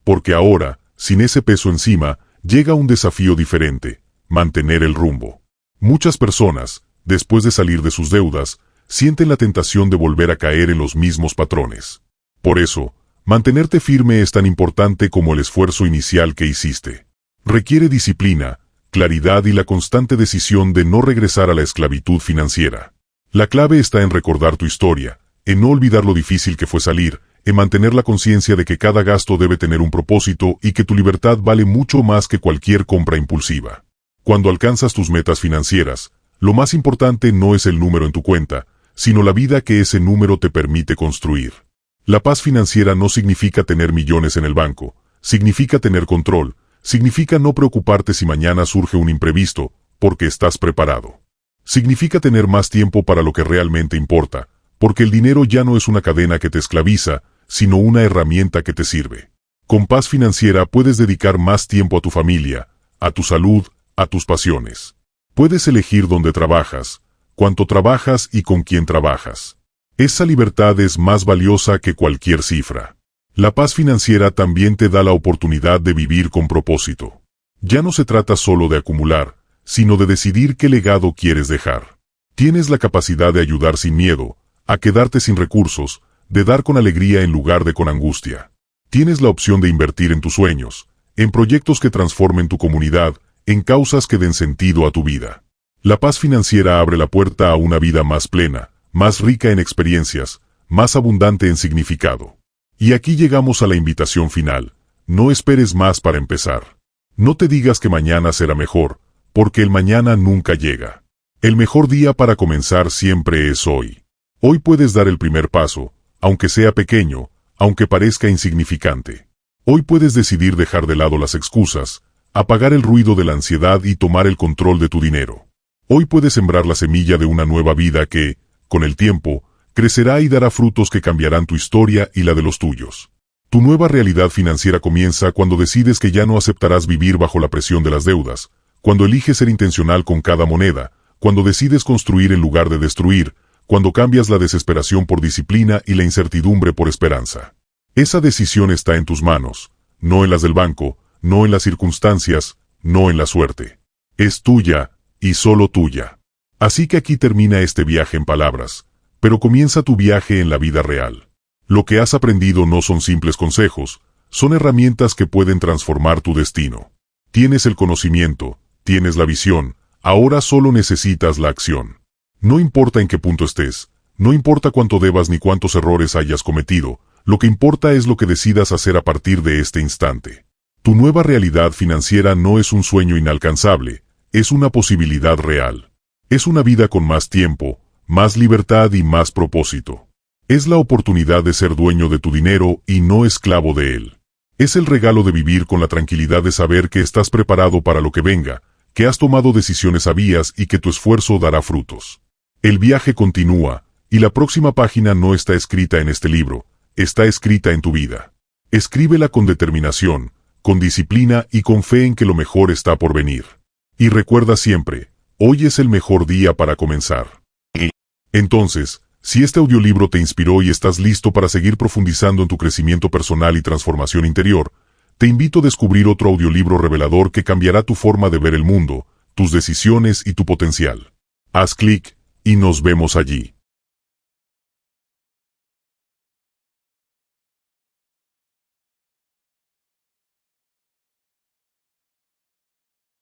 Porque ahora, sin ese peso encima, llega un desafío diferente: mantener el rumbo. Muchas personas, después de salir de sus deudas, sienten la tentación de volver a caer en los mismos patrones. Por eso, Mantenerte firme es tan importante como el esfuerzo inicial que hiciste. Requiere disciplina, claridad y la constante decisión de no regresar a la esclavitud financiera. La clave está en recordar tu historia, en no olvidar lo difícil que fue salir, en mantener la conciencia de que cada gasto debe tener un propósito y que tu libertad vale mucho más que cualquier compra impulsiva. Cuando alcanzas tus metas financieras, lo más importante no es el número en tu cuenta, sino la vida que ese número te permite construir. La paz financiera no significa tener millones en el banco, significa tener control, significa no preocuparte si mañana surge un imprevisto, porque estás preparado. Significa tener más tiempo para lo que realmente importa, porque el dinero ya no es una cadena que te esclaviza, sino una herramienta que te sirve. Con paz financiera puedes dedicar más tiempo a tu familia, a tu salud, a tus pasiones. Puedes elegir dónde trabajas, cuánto trabajas y con quién trabajas. Esa libertad es más valiosa que cualquier cifra. La paz financiera también te da la oportunidad de vivir con propósito. Ya no se trata solo de acumular, sino de decidir qué legado quieres dejar. Tienes la capacidad de ayudar sin miedo, a quedarte sin recursos, de dar con alegría en lugar de con angustia. Tienes la opción de invertir en tus sueños, en proyectos que transformen tu comunidad, en causas que den sentido a tu vida. La paz financiera abre la puerta a una vida más plena, más rica en experiencias, más abundante en significado. Y aquí llegamos a la invitación final. No esperes más para empezar. No te digas que mañana será mejor, porque el mañana nunca llega. El mejor día para comenzar siempre es hoy. Hoy puedes dar el primer paso, aunque sea pequeño, aunque parezca insignificante. Hoy puedes decidir dejar de lado las excusas, apagar el ruido de la ansiedad y tomar el control de tu dinero. Hoy puedes sembrar la semilla de una nueva vida que, con el tiempo, crecerá y dará frutos que cambiarán tu historia y la de los tuyos. Tu nueva realidad financiera comienza cuando decides que ya no aceptarás vivir bajo la presión de las deudas, cuando eliges ser intencional con cada moneda, cuando decides construir en lugar de destruir, cuando cambias la desesperación por disciplina y la incertidumbre por esperanza. Esa decisión está en tus manos, no en las del banco, no en las circunstancias, no en la suerte. Es tuya, y solo tuya. Así que aquí termina este viaje en palabras, pero comienza tu viaje en la vida real. Lo que has aprendido no son simples consejos, son herramientas que pueden transformar tu destino. Tienes el conocimiento, tienes la visión, ahora solo necesitas la acción. No importa en qué punto estés, no importa cuánto debas ni cuántos errores hayas cometido, lo que importa es lo que decidas hacer a partir de este instante. Tu nueva realidad financiera no es un sueño inalcanzable, es una posibilidad real. Es una vida con más tiempo, más libertad y más propósito. Es la oportunidad de ser dueño de tu dinero y no esclavo de él. Es el regalo de vivir con la tranquilidad de saber que estás preparado para lo que venga, que has tomado decisiones sabias y que tu esfuerzo dará frutos. El viaje continúa, y la próxima página no está escrita en este libro, está escrita en tu vida. Escríbela con determinación, con disciplina y con fe en que lo mejor está por venir. Y recuerda siempre, hoy es el mejor día para comenzar. Entonces, si este audiolibro te inspiró y estás listo para seguir profundizando en tu crecimiento personal y transformación interior, te invito a descubrir otro audiolibro revelador que cambiará tu forma de ver el mundo, tus decisiones y tu potencial. Haz clic, y nos vemos allí.